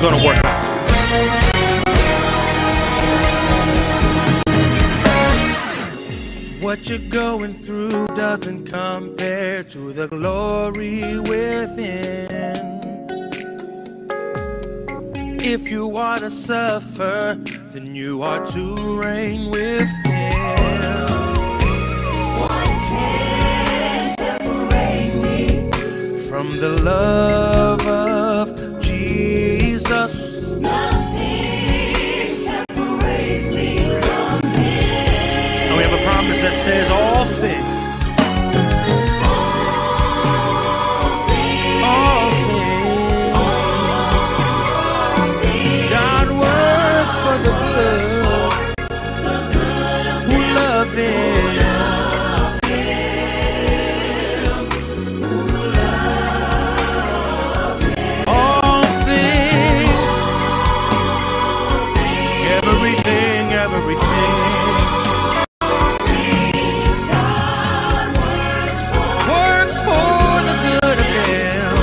everything's going to work out. What you're going through doesn't compare to the glory within. If you are to suffer, then you are to reign with Him. What can separate me from the love of Jesus? Nothing separates me from Him. And we have a promise that says all things. For the good who love Him, all things, everything, works for the good of them,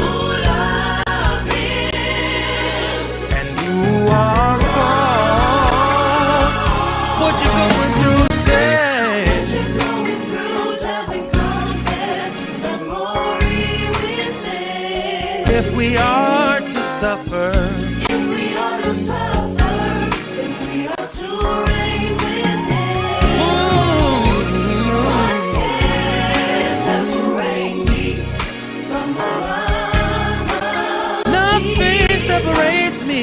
and you are. What you're going through, doesn't compare to the glory within. If we are to suffer, then we are to reign with Him. What can separate me from the love of Nothing Jesus. Separates me.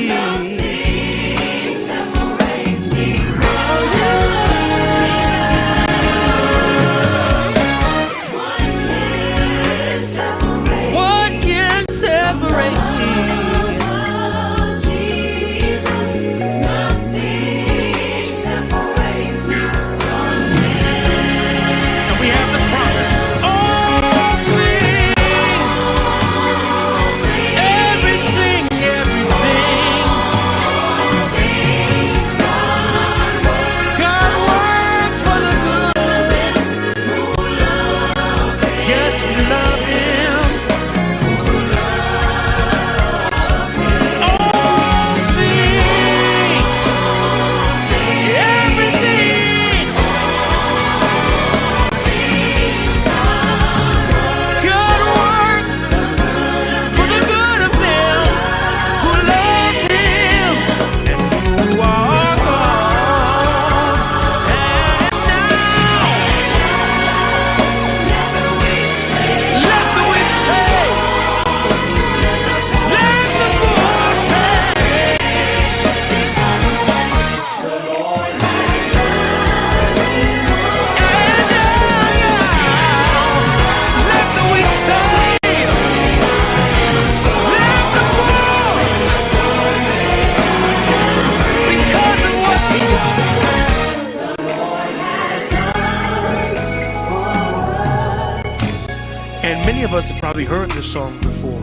Us have probably heard this song before.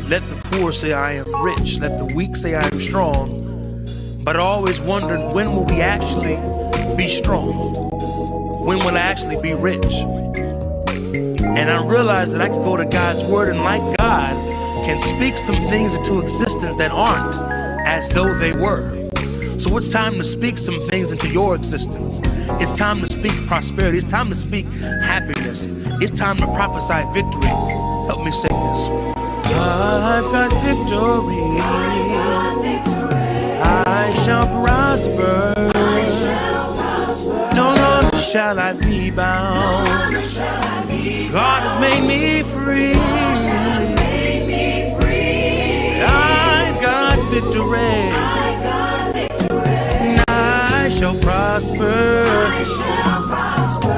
Let the poor say I am rich, let the weak say I am strong. But I always wondered, when will we actually be strong? When will I actually be rich? And I realized that I could go to God's word, and like God can speak some things into existence that aren't as though they were. So it's time to speak some things into your existence. It's time to speak prosperity. It's time to speak happiness. It's time to prophesy victory. Help me sing this. I've got victory. I shall prosper. No longer shall I be bound. God has made me free. I've got victory. I shall prosper.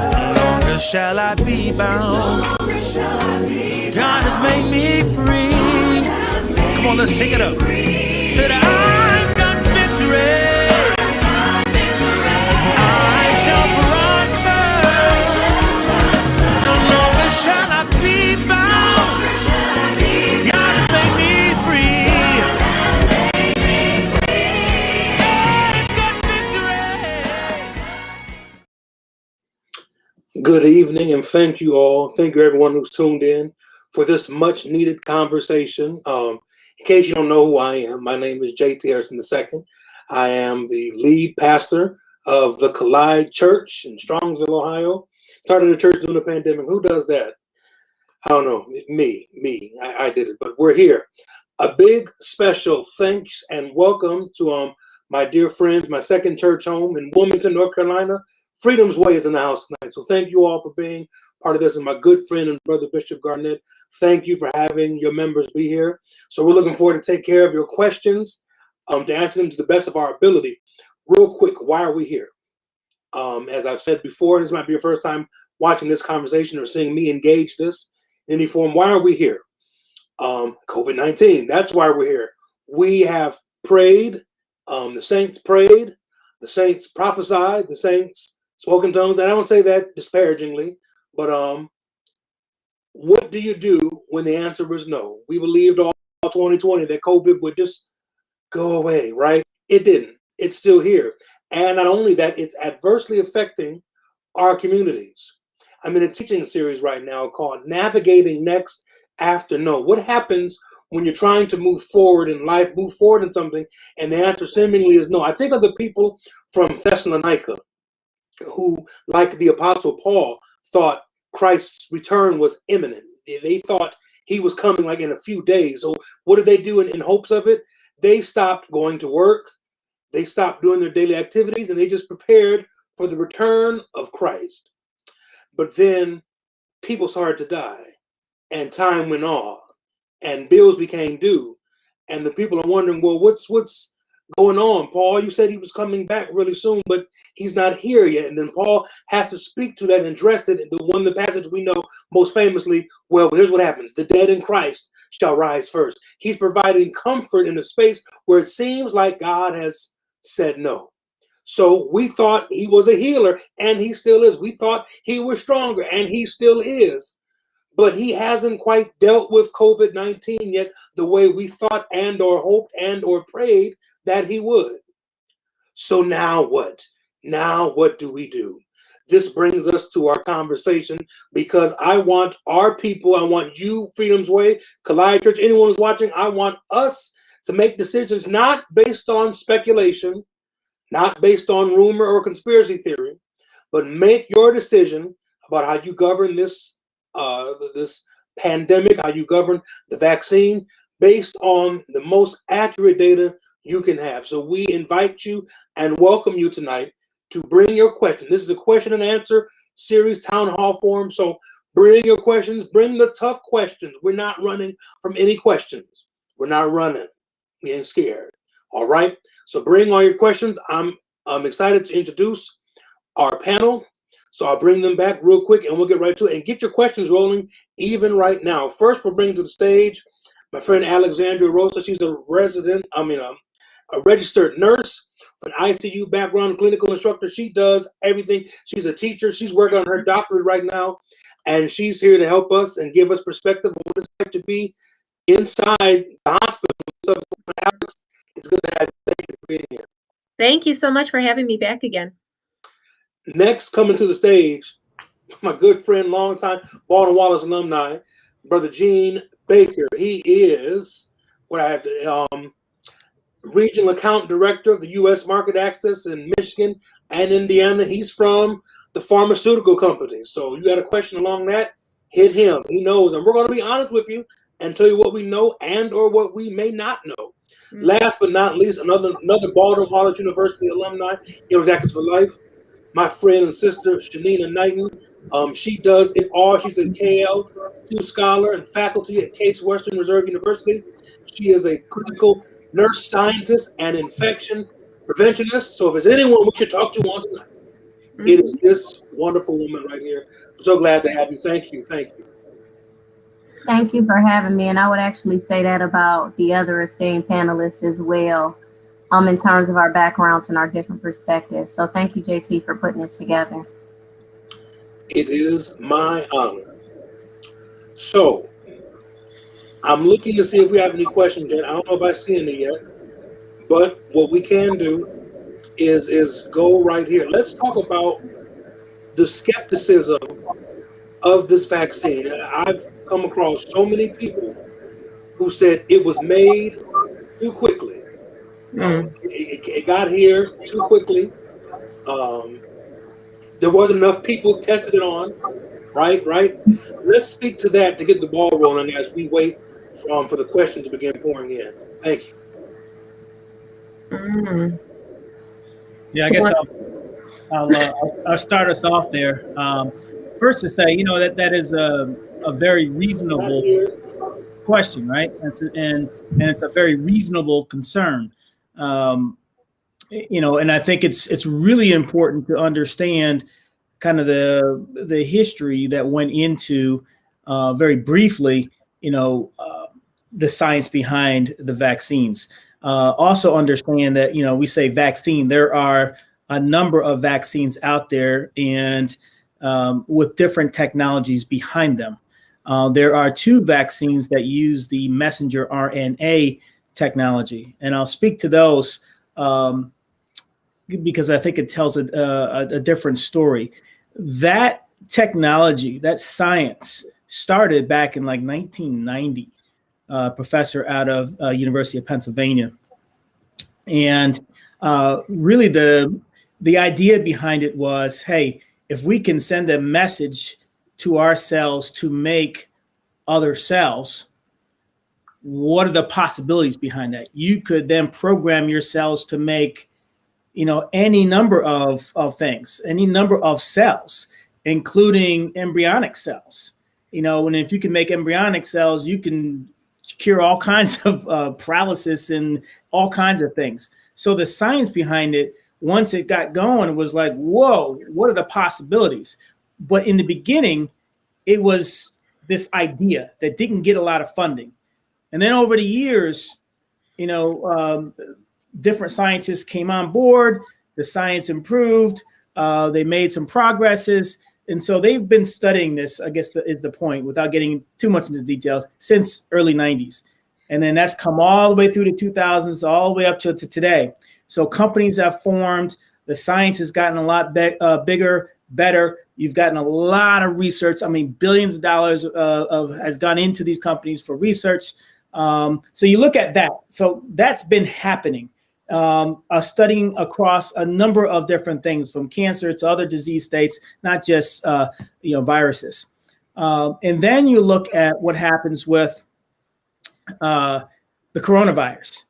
No longer shall I be bound. God has made me free. Come on, let's take it up. Said I've got victory. I shall prosper. No longer shall I be bound. God has made me free. Good evening, and thank you all. Thank you everyone who's tuned in for this much needed conversation. In case you don't know who I am, my name is J.T. Harrison II. I am the lead pastor of the Collide Church in Strongsville, Ohio. Started a church during the pandemic. Who does that? I don't know. Me. I did it, but we're here. A big special thanks and welcome to my dear friends, my second church home in Wilmington, North Carolina. Freedom's Way is in the house tonight. So thank you all for being part of this. And my good friend and brother Bishop Garnett, thank you for having your members be here. So we're looking forward to take care of your questions, to answer them to the best of our ability. Real quick, why are we here? As I've said before, this might be your first time watching this conversation or seeing me engage this in any form. Why are we here? COVID-19, that's why we're here. We have prayed, the saints prayed, the saints prophesied, the saints spoke in tongues. And I don't say that disparagingly, but what do you do when the answer is no? We believed all 2020 that COVID would just go away, right? It didn't. It's still here. And not only that, it's adversely affecting our communities. I'm in a teaching series right now called Navigating Next After No. What happens when you're trying to move forward in life, move forward in something, and the answer seemingly is no? I think of the people from Thessalonica who, like the Apostle Paul, thought Christ's return was imminent. They thought he was coming like in a few days. So what did they do in hopes of it? They stopped going to work. They stopped doing their daily activities, and they just prepared for the return of Christ. But then people started to die, and time went on, and bills became due, and the people are wondering, well, what's going on? Paul, you said he was coming back really soon, but he's not here yet. And then Paul has to speak to that and address it. The passage we know most famously, well, here's what happens. The dead in Christ shall rise first. He's providing comfort in a space where it seems like God has said no. So we thought he was a healer, and he still is. We thought he was stronger, and he still is. But he hasn't quite dealt with COVID-19 yet the way we thought and or hoped and or prayed that he would. So now what? Now what do we do? This brings us to our conversation, because I want our people, I want you, Freedom's Way, Collide Church, anyone who's watching, I want us to make decisions not based on speculation, not based on rumor or conspiracy theory, but make your decision about how you govern this pandemic, how you govern the vaccine, based on the most accurate data you can have. So we invite you and welcome you tonight to bring your question. This is a question and answer series, town hall forum. So bring your questions, bring the tough questions. We're not running from any questions. We're not running. We ain't scared. All right. So bring all your questions. I'm excited to introduce our panel. So I'll bring them back real quick and we'll get right to it and get your questions rolling even right now. First, we'll bring to the stage my friend Alexandria Rosa. She's a registered nurse with an ICU background, clinical instructor. She does everything. She's a teacher. She's working on her doctorate right now, and she's here to help us and give us perspective on what it's like to be inside the hospital. So, Alex, it's good to have you. Thank you for being here. Thank you so much for having me back again. Next, coming to the stage, my good friend, longtime Baldwin Wallace alumni, Brother Gene Baker. He is Regional Account Director of the U.S. Market Access in Michigan and Indiana. He's from the pharmaceutical company. So you got a question along that, hit him. He knows. And we're going to be honest with you and tell you what we know and or what we may not know. Mm-hmm. Last but not least, another Baldwin Wallace University alumni, Yellow Jackets for Life, my friend and sister, Shanina Knighton. She does it all. She's a KL2 scholar and faculty at Case Western Reserve University. She is a clinical nurse scientist and infection preventionist. So if there's anyone we should talk to on tonight, it is this wonderful woman right here. I'm so glad to have you. Thank you. Thank you. Thank you for having me. And I would actually say that about the other esteemed panelists as well, in terms of our backgrounds and our different perspectives. So thank you, JT, for putting this together. It is my honor. So I'm looking to see if we have any questions yet. I don't know if I see any yet, but what we can do is go right here. Let's talk about the skepticism of this vaccine. I've come across so many people who said it was made too quickly. It got here too quickly. There wasn't enough people tested it on. Right. Let's speak to that to get the ball rolling as we wait for the questions to begin pouring in. Thank you. Yeah, I guess I'll start us off there. First to say, that is a very reasonable question, right? And it's a very reasonable concern. And I think it's really important to understand kind of the history that went into very briefly, the science behind the vaccines. Also understand that, we say vaccine, there are a number of vaccines out there and with different technologies behind them. There are two vaccines that use the messenger RNA technology, and I'll speak to those because I think it tells a different story. That technology, that science started back in like 1990, professor out of University of Pennsylvania. And really the idea behind it was, hey, if we can send a message to our cells to make other cells, what are the possibilities behind that? You could then program your cells to make, any number of things, any number of cells, including embryonic cells. And if you can make embryonic cells, you can cure all kinds of paralysis and all kinds of things. So the science behind it, once it got going, was like, whoa, what are the possibilities? But in the beginning, it was this idea that didn't get a lot of funding. And then over the years, different scientists came on board, the science improved, they made some progresses. And so they've been studying this, I guess is the point, without getting too much into details, since early 90s. And then that's come all the way through the 2000s, all the way up to today. So companies have formed, the science has gotten a lot bigger, better. You've gotten a lot of research. I mean, billions of dollars has gone into these companies for research. So you look at that. So that's been happening. Studying across a number of different things, from cancer to other disease states, not just viruses. And then you look at what happens with the coronavirus.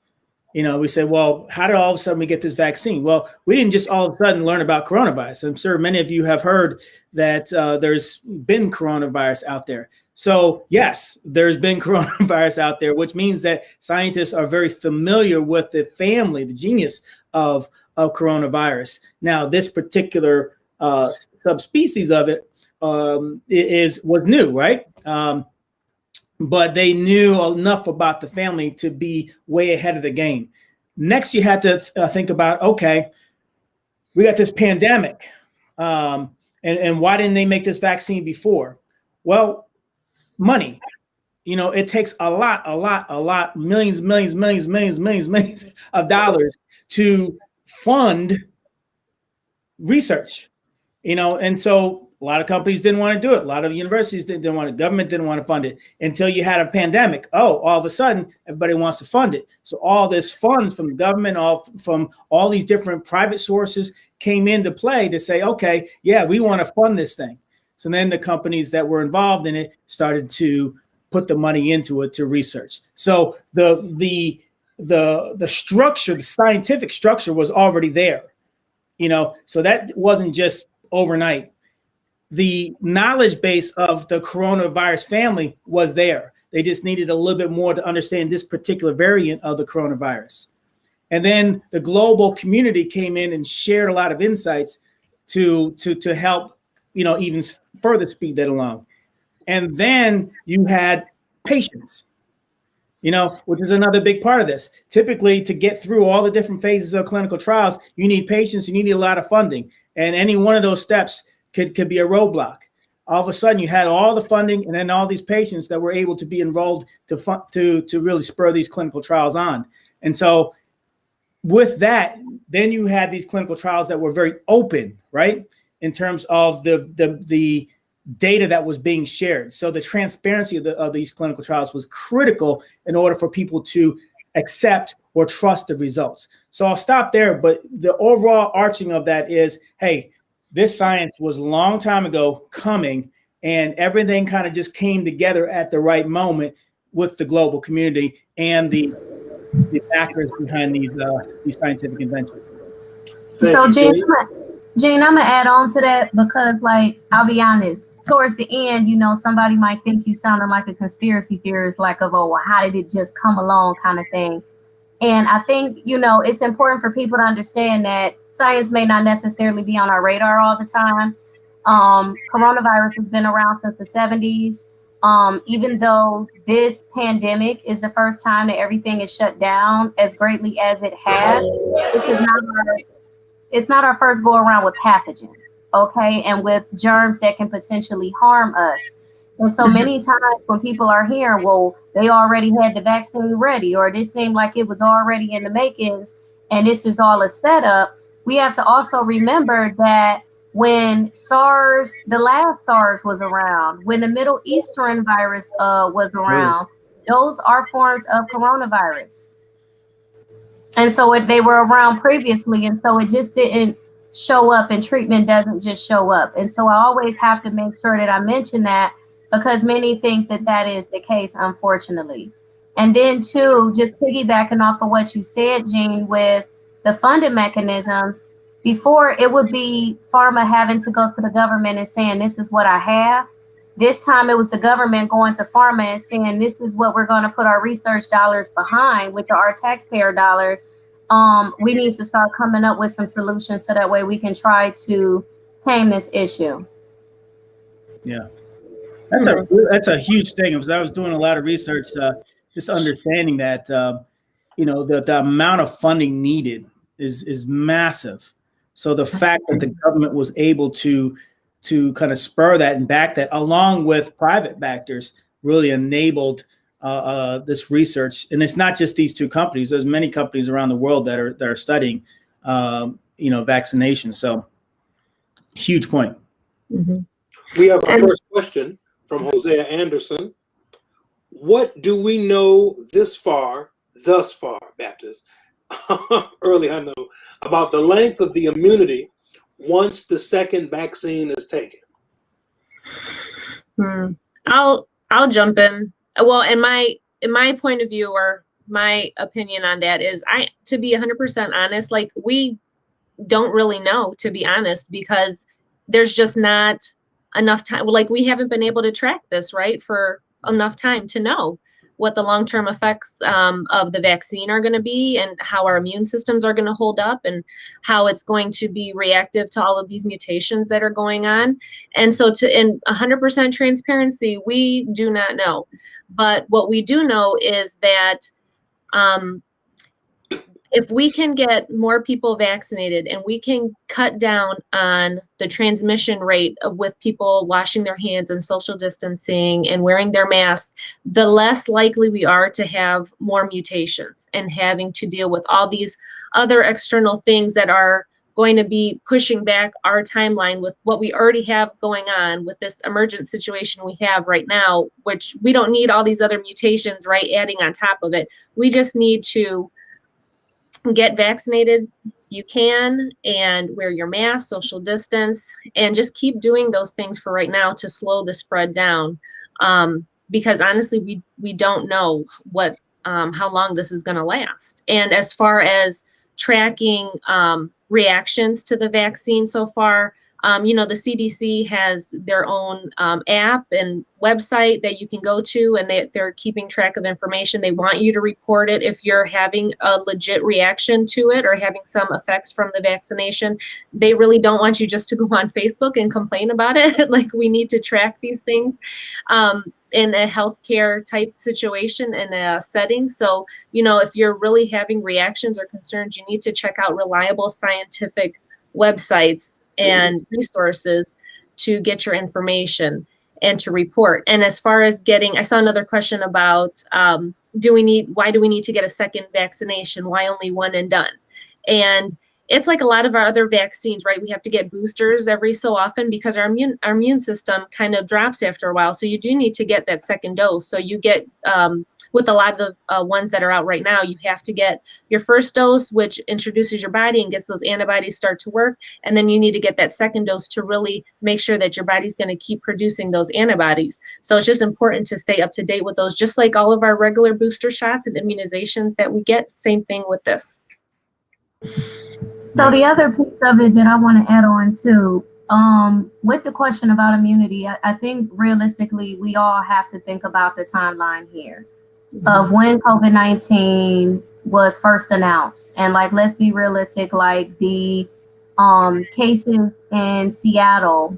We say, well, how did all of a sudden we get this vaccine? Well, we didn't just all of a sudden learn about coronavirus. I'm sure many of you have heard that there's been coronavirus out there. So yes, there's been coronavirus out there, which means that scientists are very familiar with the family, the genus of coronavirus. Now, this particular subspecies of it was new, right? But they knew enough about the family to be way ahead of the game. Next, you had to think about, okay, we got this pandemic, and why didn't they make this vaccine before? Well, money. It takes a lot, millions of dollars to fund research, and so a lot of companies didn't want to do it. A lot of universities didn't want it. Government didn't want to fund it until you had a pandemic. Oh, all of a sudden, everybody wants to fund it. So all this funds from the government, from all these different private sources came into play to say, okay, yeah, we want to fund this thing. So then the companies that were involved in it started to put the money into it to research. So the structure, the scientific structure was already there, so that wasn't just overnight. The knowledge base of the coronavirus family was there. They just needed a little bit more to understand this particular variant of the coronavirus. And then the global community came in and shared a lot of insights to help, even further speed that along. And then you had patients, which is another big part of this. Typically, to get through all the different phases of clinical trials, you need patients, you need a lot of funding. And any one of those steps could be a roadblock. All of a sudden, you had all the funding and then all these patients that were able to be enrolled to really spur these clinical trials on. And so with that, then you had these clinical trials that were very open, right? In terms of the data that was being shared. So the transparency of these clinical trials was critical in order for people to accept or trust the results. So I'll stop there, but the overall arching of that is, hey, this science was a long time ago coming, and everything kind of just came together at the right moment with the global community and the factors behind these scientific inventions. So Gene, I'm gonna add on to that because, like, I'll be honest, towards the end, you know, somebody might think you sounding like a conspiracy theorist, like, of, oh, well, how did it just come along kind of thing. And I think, you know, it's important for people to understand that science may not necessarily be on our radar all the time. Coronavirus has been around since the 70s. Even though this pandemic is the first time that everything is shut down as greatly as it has, it's not our first go around with pathogens, okay, and with germs that can potentially harm us. And so many times when people are hearing, well, they already had the vaccine ready, or this seemed like it was already in the makings, and this is all a setup, we have to also remember that when the last SARS was around, when the Middle Eastern virus was around, those are forms of coronavirus. And so they were around previously, and so it just didn't show up, and treatment doesn't just show up. And so I always have to make sure that I mention that, because many think that that is the case, unfortunately. And then too, just piggybacking off of what you said, Gene, with the funding mechanisms, before it would be pharma having to go to the government and saying, this is what I have. This time it was the government going to pharma and saying, this is what we're going to put our research dollars behind, which are our taxpayer dollars. We need to start coming up with some solutions so that way we can try to tame this issue. Yeah, that's a huge thing. Because I was doing a lot of research, just understanding that, you know, the amount of funding needed is massive. So the fact that the government was able to kind of spur that and back that, along with private backers, really enabled this research. And it's not just these two companies. There's many companies around the world that are studying, you know, vaccination. So huge point. Mm-hmm. We have our first question from Hosea Anderson. What do we know thus far, Baptist, early I know, about the length of the immunity once the second vaccine is taken? I'll jump in. Well, in my point of view, or my opinion on that is, to be 100% honest, like, we don't really know, to be honest, because there's just not enough time. Like, we haven't been able to track this, right, for enough time to know what the long-term effects of the vaccine are going to be, and how our immune systems are going to hold up, and how it's going to be reactive to all of these mutations that are going on. And so, in 100% transparency, we do not know. But what we do know is that if we can get more people vaccinated, and we can cut down on the transmission rate with people washing their hands and social distancing and wearing their masks, the less likely we are to have more mutations and having to deal with all these other external things that are going to be pushing back our timeline with what we already have going on with this emergent situation we have right now, which we don't need all these other mutations, right, adding on top of it. We just need to get vaccinated, you can, and wear your mask, social distance, and just keep doing those things for right now to slow the spread down. Because honestly, we don't know what how long this is going to last. And as far as tracking reactions to the vaccine so far, you know, the CDC has their own app and website that you can go to, and they're keeping track of information. They want you to report it if you're having a legit reaction to it or having some effects from the vaccination. They really don't want you just to go on Facebook and complain about it. Like, we need to track these things in a healthcare type situation, in a setting. So, you know, if you're really having reactions or concerns, you need to check out reliable scientific websites and resources to get your information and to report. And as far as I saw another question about why do we need to get a second vaccination? Why only one and done? And it's like a lot of our other vaccines, right? We have to get boosters every so often because our immune system kind of drops after a while. So you do need to get that second dose. So you get, with a lot of the ones that are out right now, you have to get your first dose, which introduces your body and gets those antibodies start to work. And then you need to get that second dose to really make sure that your body's going to keep producing those antibodies. So it's just important to stay up to date with those, just like all of our regular booster shots and immunizations that we get. Same thing with this. So the other piece of it that I want to add on to, with the question about immunity, I think realistically we all have to think about the timeline here of when COVID-19 was first announced. And like, let's be realistic, like the cases in Seattle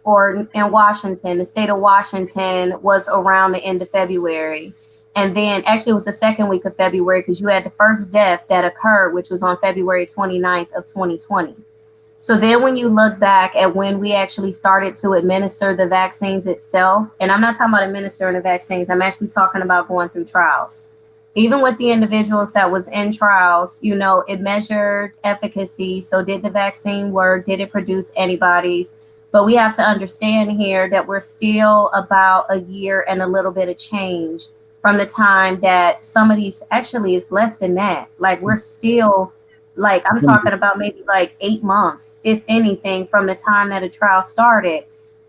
or in Washington, the state of Washington, was around the end of February. And then actually it was the second week of February, because you had the first death that occurred, which was on February 29th of 2020. So then when you look back at when we actually started to administer the vaccines itself, and I'm not talking about administering the vaccines, I'm actually talking about going through trials. Even with the individuals that was in trials, you know, it measured efficacy. So did the vaccine work? Did it produce antibodies? But we have to understand here that we're still about a year and a little bit of change from the time that some of these, actually it's less than that. Like we're still, like I'm talking about maybe like 8 months, if anything, from the time that a trial started.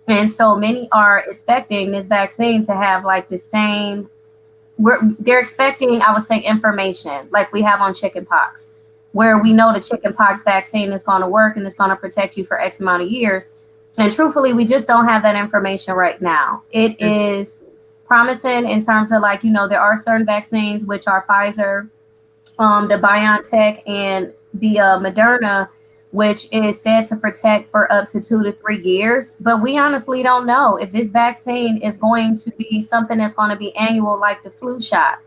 And so many are expecting this vaccine to have like the same, they're expecting, I would say, information like we have on chickenpox, where we know the chickenpox vaccine is going to work and it's going to protect you for X amount of years. And truthfully, we just don't have that information right now. It is promising in terms of, like, you know, there are certain vaccines, which are Pfizer, the BioNTech, and the Moderna, which is said to protect for up to 2 to 3 years. But we honestly don't know if this vaccine is going to be something that's going to be annual, like the flu shot.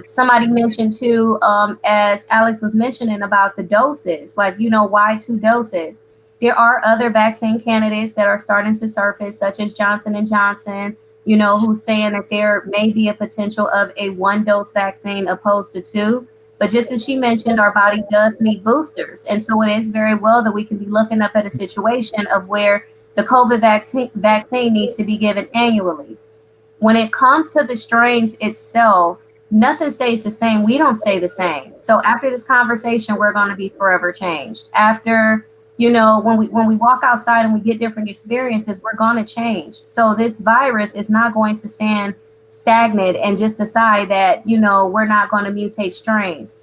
Somebody mentioned too, as Alex was mentioning about the doses, like, you know, why 2 doses? There are other vaccine candidates that are starting to surface, such as Johnson & Johnson, you know, who's saying that there may be a potential of a 1-dose vaccine opposed to 2. But just as she mentioned, our body does need boosters. And so it is very well that we can be looking up at a situation of where the COVID vaccine needs to be given annually. When it comes to the strains itself, nothing stays the same. We don't stay the same. So after this conversation, we're going to be forever changed. After, you know, when we walk outside and we get different experiences, we're going to change. So this virus is not going to stand stagnant and just decide that, you know, we're not going to mutate strains.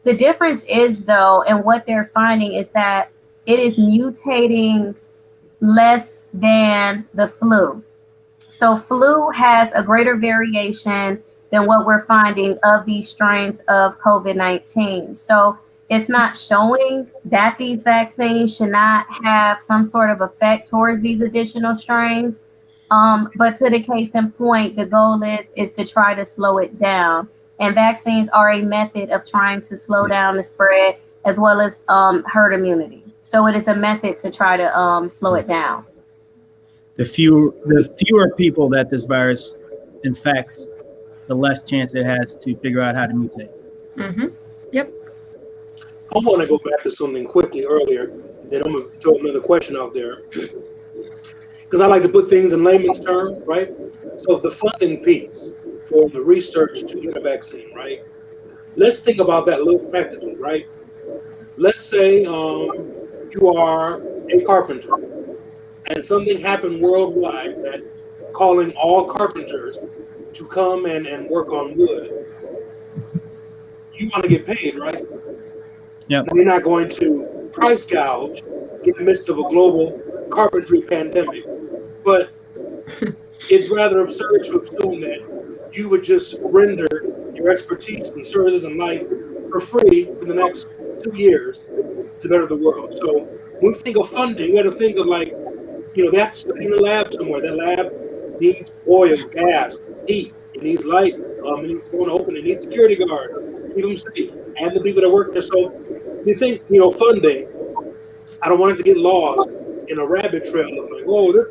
The difference is, though, and what they're finding is that it is mutating less than the flu. So flu has a greater variation than what we're finding of these strains of COVID-19. So it's not showing that these vaccines should not have some sort of effect towards these additional strains. But to the case in point, the goal is to try to slow it down. And vaccines are a method of trying to slow down the spread as well as herd immunity. So it is a method to try to slow it down. The fewer people that this virus infects, the less chance it has to figure out how to mutate. Mm-hmm. Yep. I want to go back to something quickly earlier, then I'm going to throw another question out there. Because I like to put things in layman's terms, right? So the funding piece for the research to get a vaccine, right? Let's think about that a little practically, right? Let's say you are a carpenter and something happened worldwide that calling all carpenters to come and work on wood. You want to get paid, right? Yeah. You're not going to price gouge in the midst of a global carpentry pandemic. But it's rather absurd to assume that you would just render your expertise and services in life for free for the next 2 years to better the world. So when we think of funding, we have to think of, like, you know, that's in the lab somewhere. That lab needs oil, gas, heat. It needs light. It needs someone to open. It needs security guards to keep them safe, and the people that work there. So you think, you know, funding, I don't want it to get lost in a rabbit trail of, like, oh, they're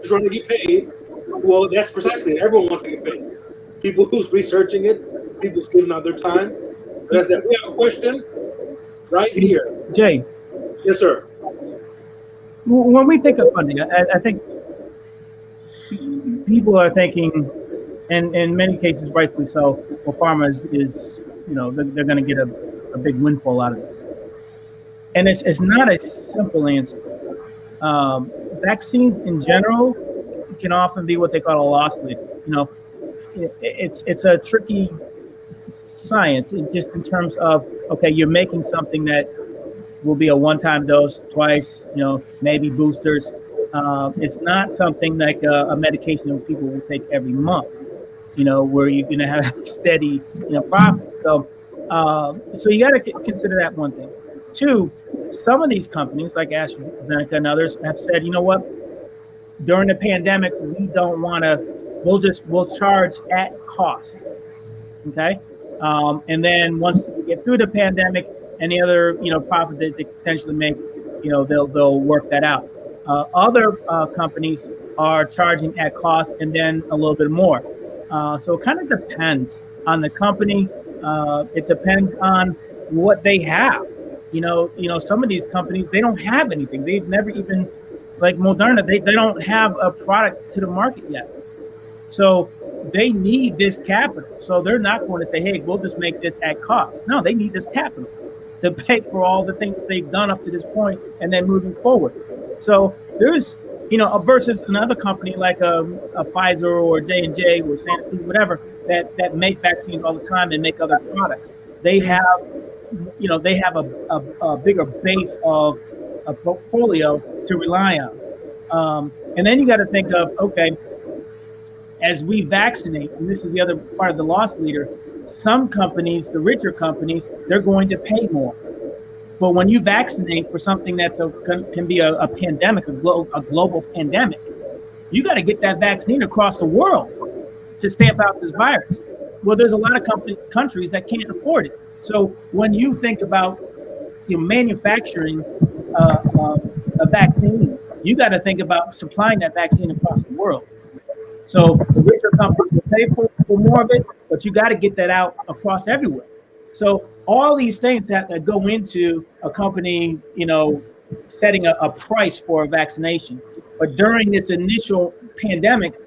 trying to get paid. Well, that's precisely it. Everyone wants to get paid. People who's researching it, people who's giving out their time. But that's that. We have a question right here. Jay, Yes, sir. when we think of funding, I think people are thinking, and in many cases, rightfully so, well, pharma is they're going to get a big windfall out of this. And it's not a simple answer. Vaccines in general can often be what they call a loss leader. It's a tricky science, just in terms of, okay, you're making something that will be a one-time dose, twice, maybe boosters. It's not something like a medication that people will take every month, where you're going to have steady, profit. So you got to consider that one thing. Two, some of these companies like AstraZeneca and others have said, you know what, during the pandemic, we don't want to, we'll charge at cost. Okay. And then once we get through the pandemic, any other, profit that they potentially make, they'll work that out. Other companies are charging at cost and then a little bit more. So it kind of depends on the company. It depends on what they have. Some of these companies, they don't have anything. They've never even, like Moderna, they don't have a product to the market yet. So they need this capital. So they're not going to say, hey, we'll just make this at cost. No, they need this capital to pay for all the things that they've done up to this point and then moving forward. So there's, versus another company like a Pfizer or J&J or Sanofi, whatever, that make vaccines all the time and make other products. They have, they have a bigger base of a portfolio to rely on. And then you got to think of, okay, as we vaccinate, and this is the other part of the loss leader, some companies, the richer companies, they're going to pay more. But when you vaccinate for something that's can be a pandemic, a global pandemic, you got to get that vaccine across the world to stamp out this virus. Well, there's a lot of countries that can't afford it. So when you think about manufacturing a vaccine, you got to think about supplying that vaccine across the world. So the richer companies will pay for more of it, but you got to get that out across everywhere. So all these things that go into a company, setting a price for a vaccination. But during this initial pandemic,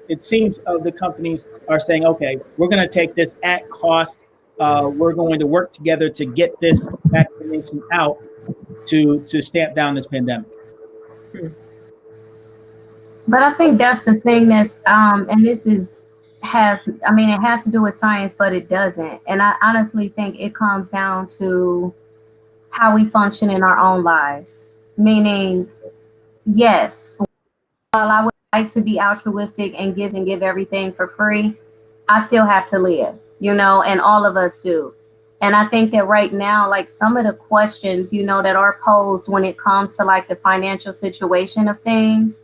it seems of the companies are saying, okay, we're going to take this at cost. We're going to work together to get this vaccination out to stamp down this pandemic. But I think that's the thing that's, and this it has to do with science, but it doesn't. And I honestly think it comes down to how we function in our own lives. Meaning, yes, while I would like to be altruistic and give everything for free, I still have to live, and all of us do. And I think that right now, like some of the questions, that are posed when it comes to like the financial situation of things,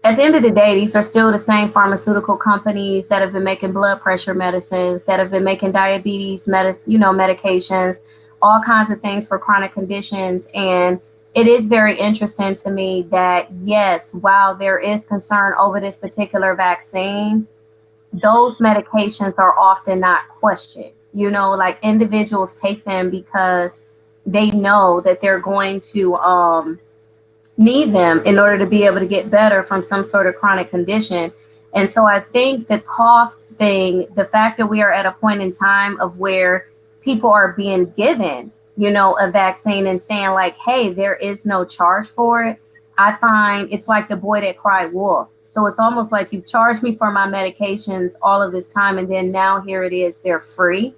at the end of the day, these are still the same pharmaceutical companies that have been making blood pressure medicines, that have been making diabetes medications, all kinds of things for chronic conditions. And it is very interesting to me that, yes, while there is concern over this particular vaccine, those medications are often not questioned. Like individuals take them because they know that they're going to need them in order to be able to get better from some sort of chronic condition. And so I think the cost thing, the fact that we are at a point in time of where people are being given, a vaccine and saying like, hey, there is no charge for it. I find it's like the boy that cried wolf. So it's almost like you've charged me for my medications all of this time. And then now here it is, they're free.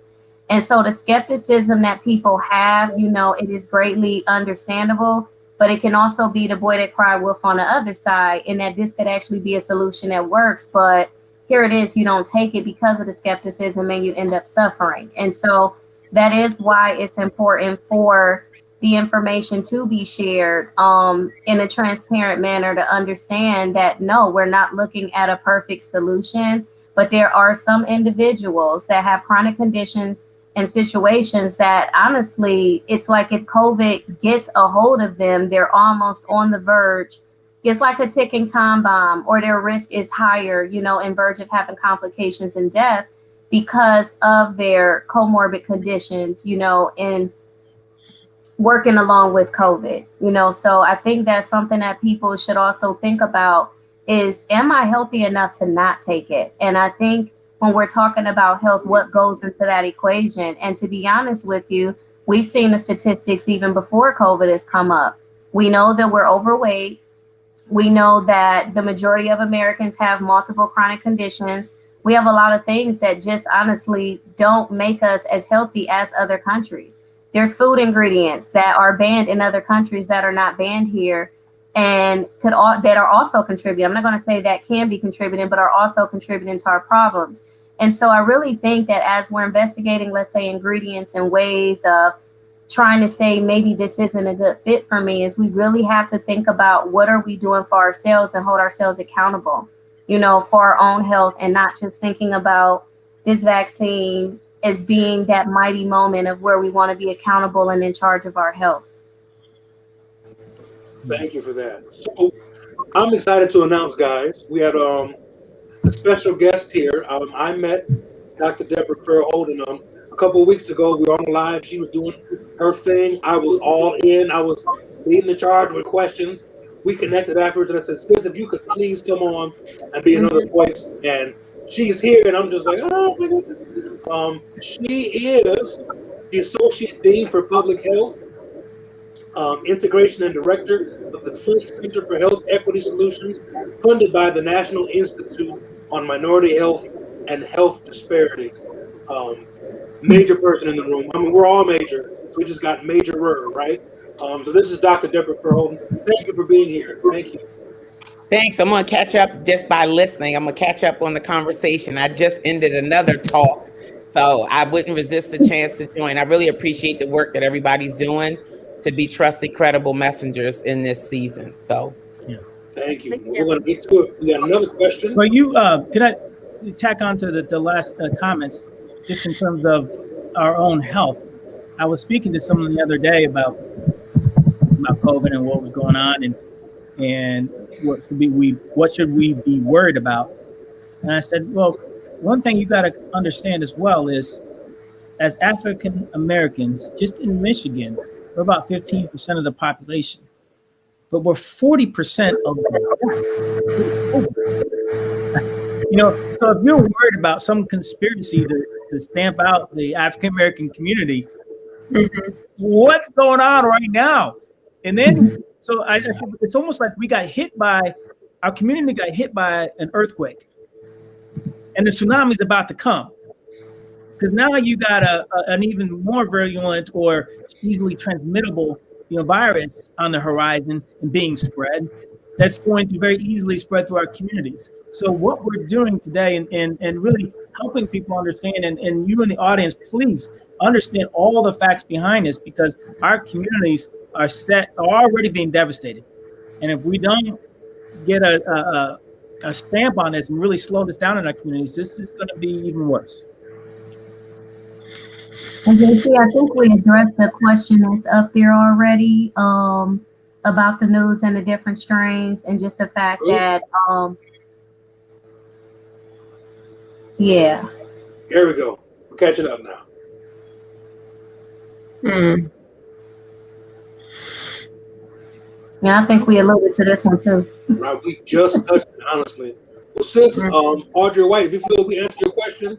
And so the skepticism that people have, it is greatly understandable. But it can also be the boy that cried wolf on the other side, and that this could actually be a solution that works. But here it is, you don't take it because of the skepticism and you end up suffering. And so that is why it's important for the information to be shared in a transparent manner, to understand that, no, we're not looking at a perfect solution, but there are some individuals that have chronic conditions and situations that honestly, it's like if COVID gets a hold of them, they're almost on the verge. It's like a ticking time bomb, or their risk is higher, in verge of having complications and death because of their comorbid conditions, and working along with COVID, you know. So I think that's something that people should also think about is, am I healthy enough to not take it? And I think when we're talking about health, what goes into that equation? And to be honest with you, we've seen the statistics even before COVID has come up. We know that we're overweight. We know that the majority of Americans have multiple chronic conditions. We have a lot of things that just honestly don't make us as healthy as other countries. There's food ingredients that are banned in other countries that are not banned here, and that are also contributing. I'm not going to say that can be contributing, but are also contributing to our problems. And so I really think that as we're investigating, let's say, ingredients and ways of trying to say maybe this isn't a good fit for me, is we really have to think about what are we doing for ourselves and hold ourselves accountable, you know, for our own health, and not just thinking about this vaccine as being that mighty moment of where we want to be accountable and in charge of our health. Thank you for that. So I'm excited to announce, guys, we had a special guest here. I met Dr. Deborah Fair-Holden a couple of weeks ago. We were on live. She was doing her thing. I was all in. I was leading the charge with questions. We connected afterwards, and I said, "Sis, if you could please come on and be another voice." And she's here, and I'm just like, oh my goodness. She is the Associate Dean for Public Health, Integration and Director of the Flint Center for Health Equity Solutions, funded by the National Institute on Minority Health and Health Disparities. Major person in the room. I mean, we're all major. So we just got majorer, right? So this is Dr. Deborah Fair-Holden. Thank you for being here. Thank you. Thanks. I'm going to catch up just by listening. I'm going to catch up on the conversation. I just ended another talk, so I wouldn't resist the chance to join. I really appreciate the work that everybody's doing to be trusted, credible messengers in this season. So, yeah. Thank you. We're going to get to it. We got another question. Well, you can I tack on to the last comments, just in terms of our own health. I was speaking to someone the other day about COVID and what was going on, and what should we be worried about? And I said, well, one thing you got to understand as well is, as African Americans, just in Michigan, we're about 15% of the population, but we're 40% of the you know. So if you're worried about some conspiracy to stamp out the African American community, what's going on right now? And then, so it's almost like our community got hit by an earthquake, and the tsunami is about to come. Because now you got an even more virulent or easily transmittable, virus on the horizon and being spread. That's going to very easily spread through our communities. So what we're doing today, and really helping people understand, and you in the audience, please understand all the facts behind this, because our communities are already being devastated. And if we don't get a stamp on this and really slow this down in our communities, this is going to be even worse. And JC, I think we addressed the question that's up there already, about the news and the different strains, and just the fact that, yeah. Here we go. We're catching up now. Yeah, I think we alluded to this one too. Right, we just touched it, honestly. Well, sis, Audrey White, if you feel we answered your question,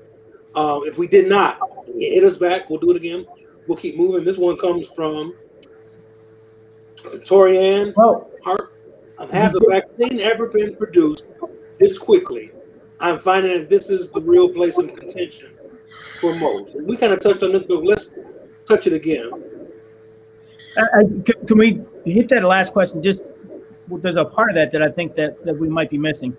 if we did not, hit us back. We'll do it again. We'll keep moving. This one comes from Torianne Hart. Has a vaccine ever been produced this quickly? I'm finding that this is the real place of contention for most. We kind of touched on this, but let's touch it again. Can we hit that last question? Just, there's a part of that I think that we might be missing.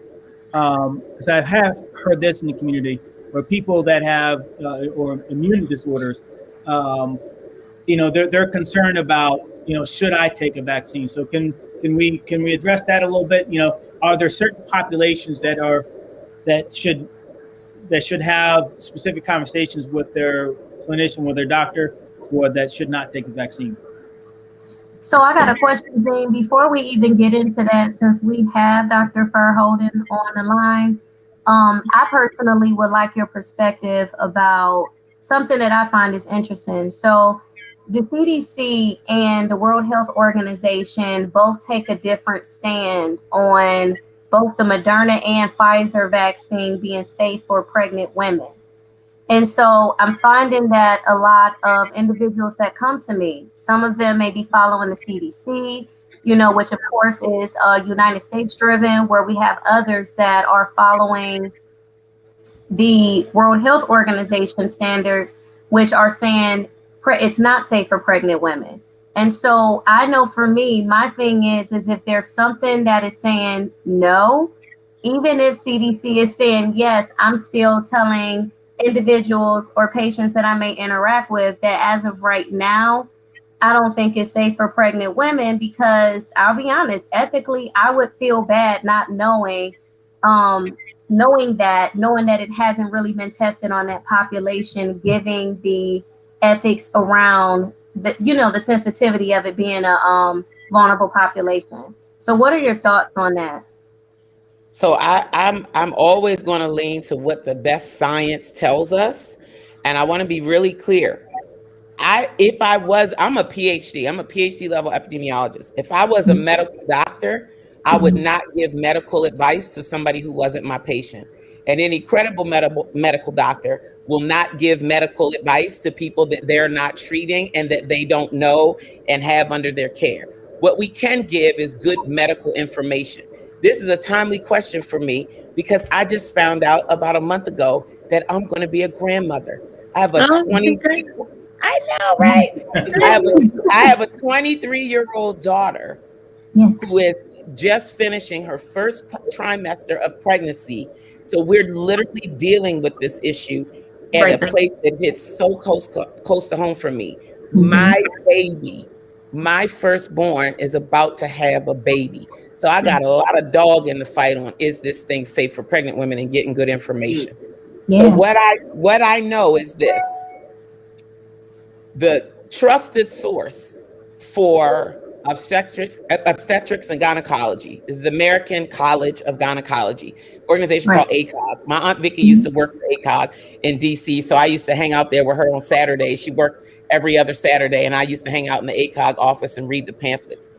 Because I have heard this in the community, where people that have or immune disorders, they're concerned about, should I take a vaccine? So can we address that a little bit? Are there certain populations that should have specific conversations with their clinician, with their doctor, or that should not take a vaccine? So I got a question, Dean, before we even get into that, since we have Dr. Fair-Holden on the line. I personally would like your perspective about something that I find is interesting. So the CDC and the World Health Organization both take a different stand on both the Moderna and Pfizer vaccine being safe for pregnant women. And so I'm finding that a lot of individuals that come to me, some of them may be following the CDC, which of course is United States driven, where we have others that are following the World Health Organization standards, which are saying it's not safe for pregnant women. And so I know for me, my thing is if there's something that is saying no, even if CDC is saying yes, I'm still telling individuals or patients that I may interact with that as of right now, I don't think it's safe for pregnant women, because I'll be honest, ethically, I would feel bad not knowing that it hasn't really been tested on that population, giving the ethics around the sensitivity of it being a vulnerable population. So what are your thoughts on that? So I'm always going to lean to what the best science tells us, and I want to be really clear. I'm a PhD. I'm a PhD level epidemiologist. If I was a medical doctor, I would not give medical advice to somebody who wasn't my patient. And any credible medical doctor will not give medical advice to people that they're not treating and that they don't know and have under their care. What we can give is good medical information. This is a timely question for me because I just found out about a month ago that I'm going to be a grandmother. I have a 23. I know, right? I have a 23-year-old daughter who is just finishing her first trimester of pregnancy. So we're literally dealing with this issue at a place that hits so close to home for me. Mm-hmm. My baby, my firstborn, is about to have a baby. So I got a lot of dog in the fight on, is this thing safe for pregnant women, and getting good information. Yeah. So what I know is this. The trusted source for obstetrics and gynecology is the American College of Gynecology, organization called ACOG. My Aunt Vicky used to work for ACOG in DC, so I used to hang out there with her on Saturdays. She worked every other Saturday, and I used to hang out in the ACOG office and read the pamphlets.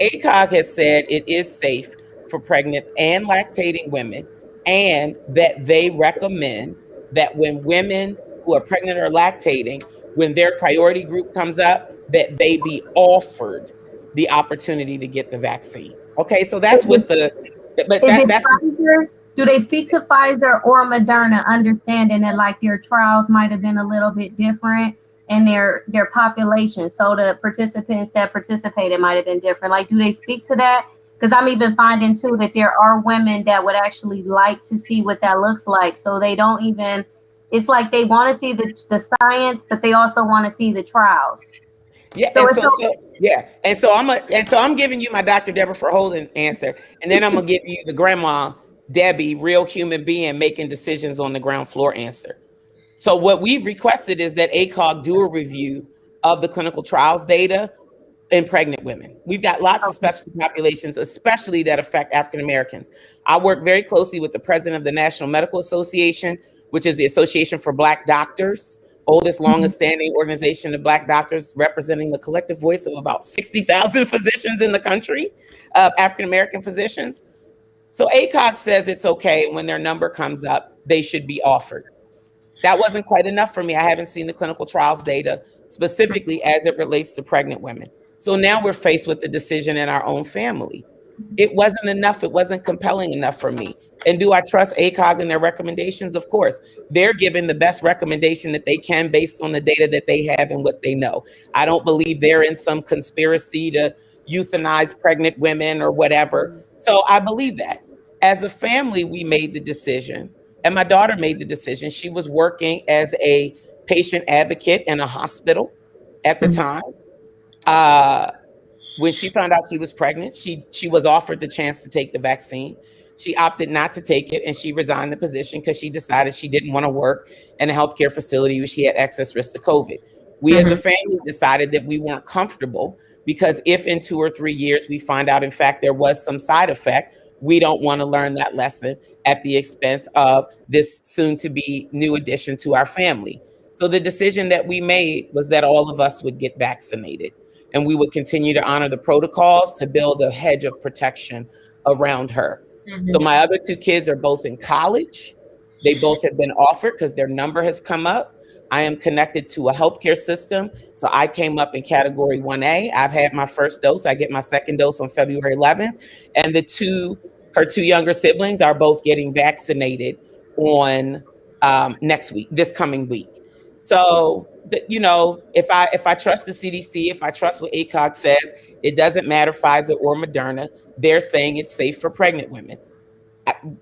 ACOG has said it is safe for pregnant and lactating women, and that they recommend that when women who are pregnant or lactating, when their priority group comes up, that they be offered the opportunity to get the vaccine. Okay, so that's what that's Pfizer? Do they speak to Pfizer or Moderna, understanding that like their trials might have been a little bit different in their population? So the participants that participated might have been different. Like, do they speak to that? Because I'm even finding too that there are women that would actually like to see what that looks like. So they don't even. It's like they want to see the science, but they also want to see the trials. Yeah. And so I'm giving you my Dr. Deborah Verholden answer, and then I'm gonna give you the Grandma Debbie, real human being making decisions on the ground floor answer. So what we've requested is that ACOG do a review of the clinical trials data in pregnant women. We've got lots of specialty populations, especially that affect African Americans. I work very closely with the president of the National Medical Association, which is the Association for Black Doctors, oldest, longest standing organization of Black doctors, representing the collective voice of about 60,000 physicians in the country, African-American physicians. So ACOG says it's okay when their number comes up, they should be offered. That wasn't quite enough for me. I haven't seen the clinical trials data specifically as it relates to pregnant women. So now we're faced with the decision in our own family. It wasn't enough. It wasn't compelling enough for me. And do I trust ACOG and their recommendations? Of course. They're giving the best recommendation that they can based on the data that they have and what they know. I don't believe they're in some conspiracy to euthanize pregnant women or whatever. So I believe that. As a family, we made the decision, and my daughter made the decision. She was working as a patient advocate in a hospital at the time. When she found out she was pregnant, she was offered the chance to take the vaccine. She opted not to take it, and she resigned the position because she decided she didn't want to work in a healthcare facility where she had excess risk to COVID. We as a family decided that we weren't comfortable, because if in 2 or 3 years we find out, in fact, there was some side effect, we don't want to learn that lesson at the expense of this soon to be new addition to our family. So the decision that we made was that all of us would get vaccinated, and we would continue to honor the protocols to build a hedge of protection around her. So my other two kids are both in college. They both have been offered because their number has come up. I am connected to a healthcare system. So I came up in category 1A. I've had my first dose. I get my second dose on February 11th. And her two younger siblings are both getting vaccinated on next week, this coming week. So, if I trust the CDC, if I trust what ACOG says, it doesn't matter Pfizer or Moderna. They're saying it's safe for pregnant women.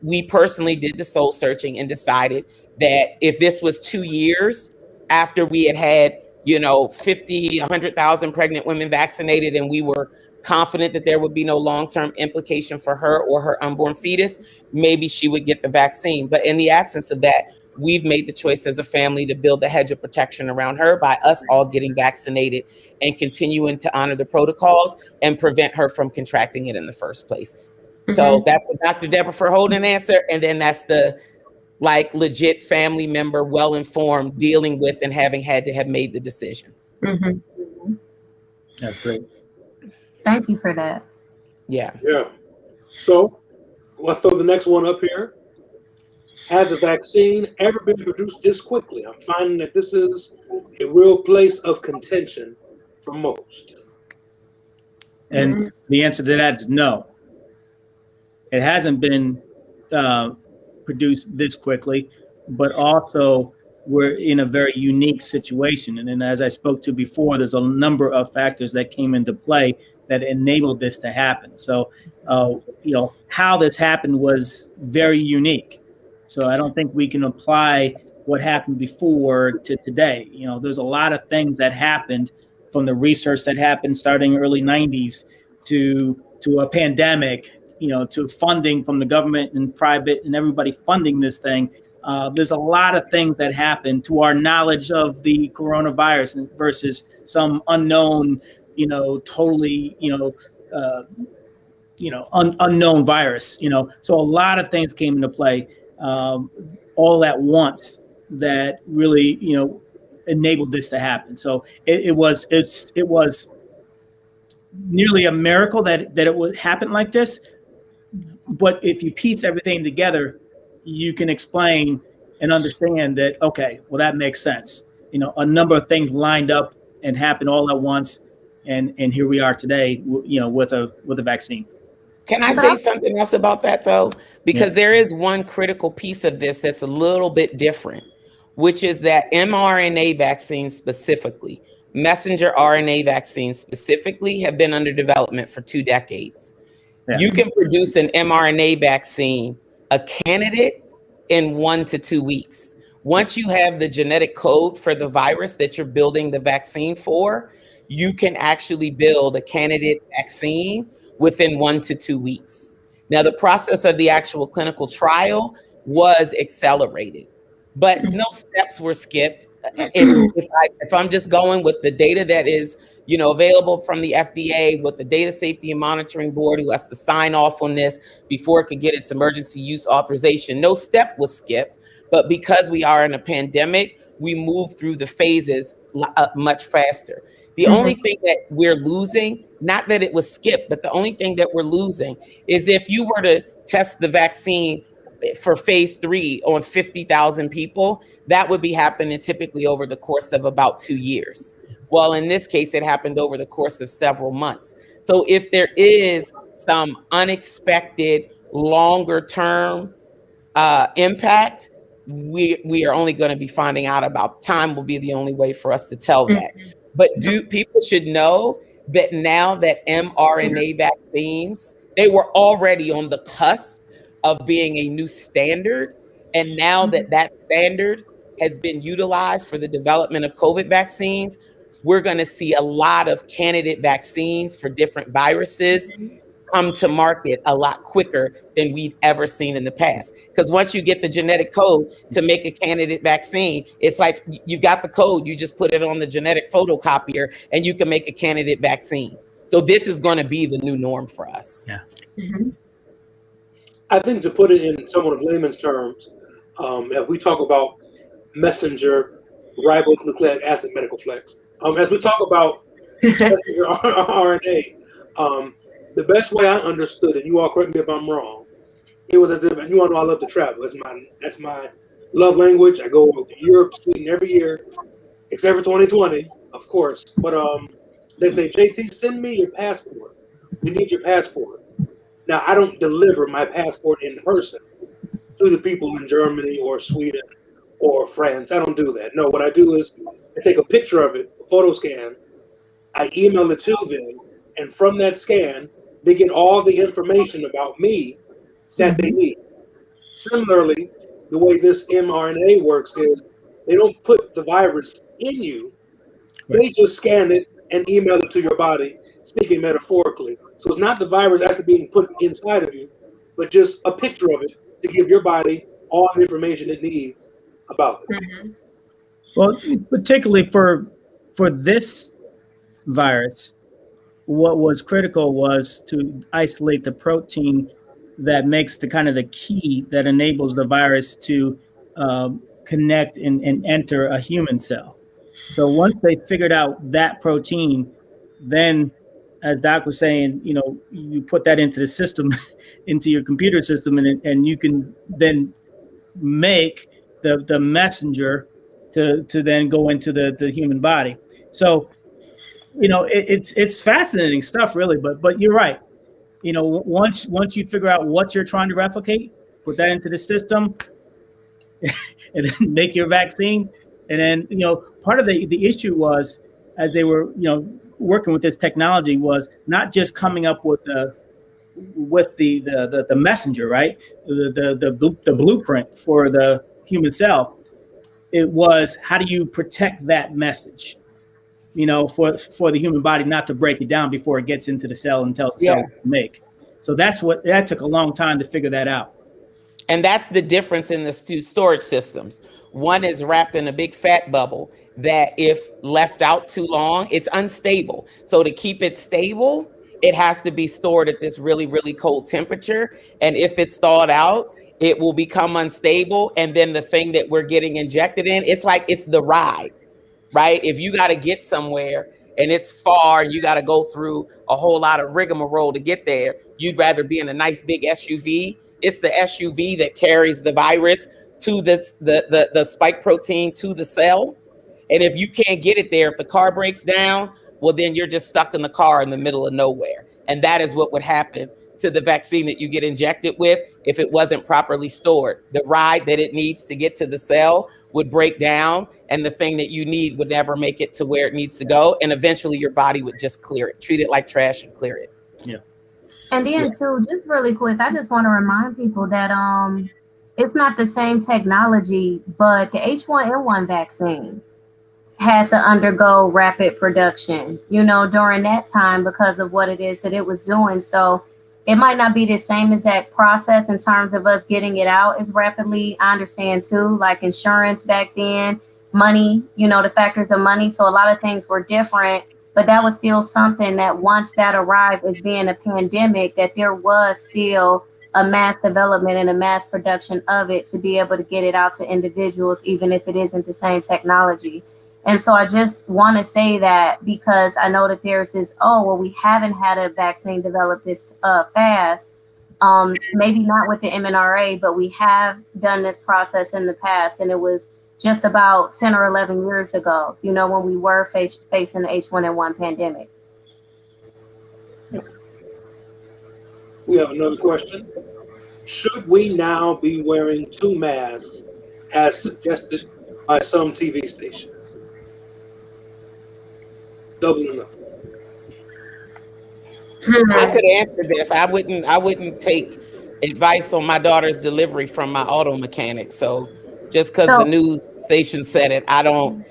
We personally did the soul searching and decided that if this was 2 years after we had 50, 100,000 pregnant women vaccinated, and we were confident that there would be no long-term implication for her or her unborn fetus, maybe she would get the vaccine. But in the absence of that, we've made the choice as a family to build a hedge of protection around her by us all getting vaccinated and continuing to honor the protocols and prevent her from contracting it in the first place. So that's the Dr. Deborah Verhoeven answer. And then that's the legit family member, well-informed, dealing with and having had to have made the decision. That's great. Thank you for that. Yeah. So let's throw the next one up here. Has a vaccine ever been produced this quickly? I'm finding that this is a real place of contention for most. And the answer to that is no. It hasn't been produced this quickly, but also we're in a very unique situation. And then, as I spoke to before, there's a number of factors that came into play that enabled this to happen. So, how this happened was very unique. So I don't think we can apply what happened before to today. There's a lot of things that happened from the research that happened starting early 90s to a pandemic, to funding from the government and private and everybody funding this thing. There's a lot of things that happened to our knowledge of the coronavirus versus some unknown, totally, unknown virus, So a lot of things came into play all at once that really, enabled this to happen. So it was nearly a miracle that it would happen like this. But if you piece everything together, you can explain and understand that, okay, well, that makes sense. A number of things lined up and happened all at once. And here we are today, with a vaccine. Can I say something else about that, though? Because there is one critical piece of this that's a little bit different, which is that mRNA vaccines specifically, messenger RNA vaccines specifically, have been under development for 2 decades. Yeah. You can produce an mRNA vaccine, a candidate, in 1 to 2 weeks. Once you have the genetic code for the virus that you're building the vaccine for, you can actually build a candidate vaccine within 1 to 2 weeks. Now, the process of the actual clinical trial was accelerated, but no steps were skipped. If I'm just going with the data that is, available from the FDA, with the Data Safety and Monitoring Board, who has to sign off on this before it could get its emergency use authorization, no step was skipped. But because we are in a pandemic, we move through the phases much faster. The only thing that we're losing, not that it was skipped, but the only thing that we're losing is if you were to test the vaccine for phase 3 on 50,000 people, that would be happening typically over the course of about 2 years. Well, in this case, it happened over the course of several months. So if there is some unexpected longer term impact, we are only going to be finding out about. Time will be the only way for us to tell that. But people should know that now that mRNA vaccines, they were already on the cusp of being a new standard. And now that standard has been utilized for the development of COVID vaccines, we're going to see a lot of candidate vaccines for different viruses come to market a lot quicker than we've ever seen in the past. Because once you get the genetic code to make a candidate vaccine, it's like you've got the code, you just put it on the genetic photocopier and you can make a candidate vaccine. So this is going to be the new norm for us. Yeah. I think, to put it in somewhat of layman's terms, as we talk about messenger ribonucleic acid medical flex. As we talk about messenger RNA, the best way I understood it, you all correct me if I'm wrong, it was as if, and you all know I love to travel. That's my love language. I go to Europe, Sweden every year, except for 2020, of course. But they say, JT, send me your passport. We need your passport. Now, I don't deliver my passport in person to the people in Germany or Sweden or France. I don't do that. No, what I do is I take a picture of it, a photo scan, I email it to them, and from that scan, they get all the information about me that they need. Similarly, the way this mRNA works is they don't put the virus in you, they just scan it and email it to your body, speaking metaphorically. So it's not the virus actually being put inside of you, but just a picture of it to give your body all the information it needs about it. Mm-hmm. Well, particularly for this virus, what was critical was to isolate the protein that makes the kind of the key that enables the virus to connect and enter a human cell. So once they figured out that protein, then, as Doc was saying, you put that into the system, into your computer system, and you can then make the messenger to then go into the human body. So, it's fascinating stuff, really. But you're right. Once you figure out what you're trying to replicate, put that into the system, and then make your vaccine. And then, part of the issue was, as they were, working with this technology, was not just coming up with the messenger, right? The blueprint for the human cell. It was, how do you protect that message, for the human body not to break it down before it gets into the cell and tells the cell what to make. So that took a long time to figure that out. And that's the difference in the two storage systems. One is wrapped in a big fat bubble that, if left out too long, it's unstable. So to keep it stable, it has to be stored at this really, really cold temperature. And if it's thawed out, it will become unstable. And then the thing that we're getting injected in, it's like it's the ride, right? If you got to get somewhere and it's far, you got to go through a whole lot of rigmarole to get there, you'd rather be in a nice big SUV. It's the SUV that carries the virus to the spike protein to the cell. And if you can't get it there, if the car breaks down, well, then you're just stuck in the car in the middle of nowhere. And that is what would happen to the vaccine that you get injected with if it wasn't properly stored. The ride that it needs to get to the cell would break down, and the thing that you need would never make it to where it needs to go. And eventually your body would just clear it, treat it like trash and clear it. Yeah. And then too, just really quick, I just want to remind people that it's not the same technology, but the H1N1 vaccine had to undergo rapid production, during that time because of what it is that it was doing. So it might not be the same exact process in terms of us getting it out as rapidly. I understand too, like insurance back then, money, the factors of money. So a lot of things were different. But that was still something that once that arrived as being a pandemic, that there was still a mass development and a mass production of it to be able to get it out to individuals, even if it isn't the same technology. And so I just want to say that, because I know that there's this, we haven't had a vaccine developed this fast. Maybe not with the mRNA, but we have done this process in the past. And it was just about 10 or 11 years ago, when we were facing the H1N1 pandemic. We have another question. Should we now be wearing 2 masks as suggested by some TV stations? Doubling up. I could answer this. I wouldn't take advice on my daughter's delivery from my auto mechanic. So just because the news station said it, I don't.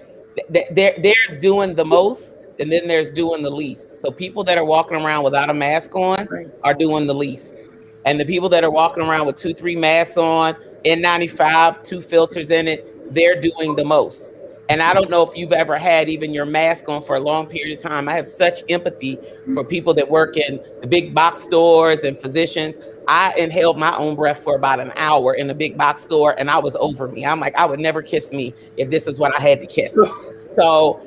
There's doing the most, and then there's doing the least. So people that are walking around without a mask on are doing the least, and the people that are walking around with 2-3 masks on, N95, 2 filters in it, they're doing the most. And I don't know if you've ever had even your mask on for a long period of time. I have such empathy for people that work in the big box stores and physicians. I inhaled my own breath for about an hour in a big box store, and I was over me. I'm like, I would never kiss me if this is what I had to kiss. So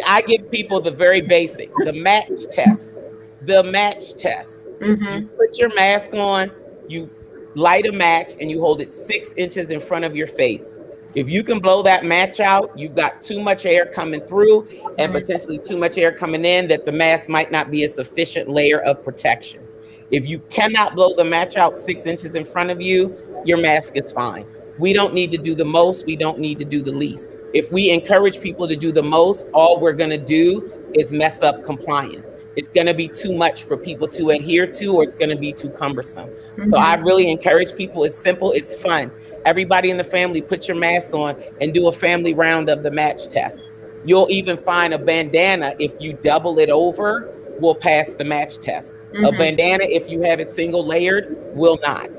I give people the very basic, the match test. The match test. You put your mask on, you light a match, and you hold it 6 inches in front of your face. If you can blow that match out, you've got too much air coming through and potentially too much air coming in that the mask might not be a sufficient layer of protection. If you cannot blow the match out 6 inches in front of you, your mask is fine. We don't need to do the most. We don't need to do the least. If we encourage people to do the most, all we're going to do is mess up compliance. It's going to be too much for people to adhere to, or it's going to be too cumbersome. So I really encourage people. It's simple. It's fun. Everybody in the family, put your mask on and do a family round of the match test. You'll even find a bandana, if you double it over, will pass the match test. A bandana, if you have it single layered, will not.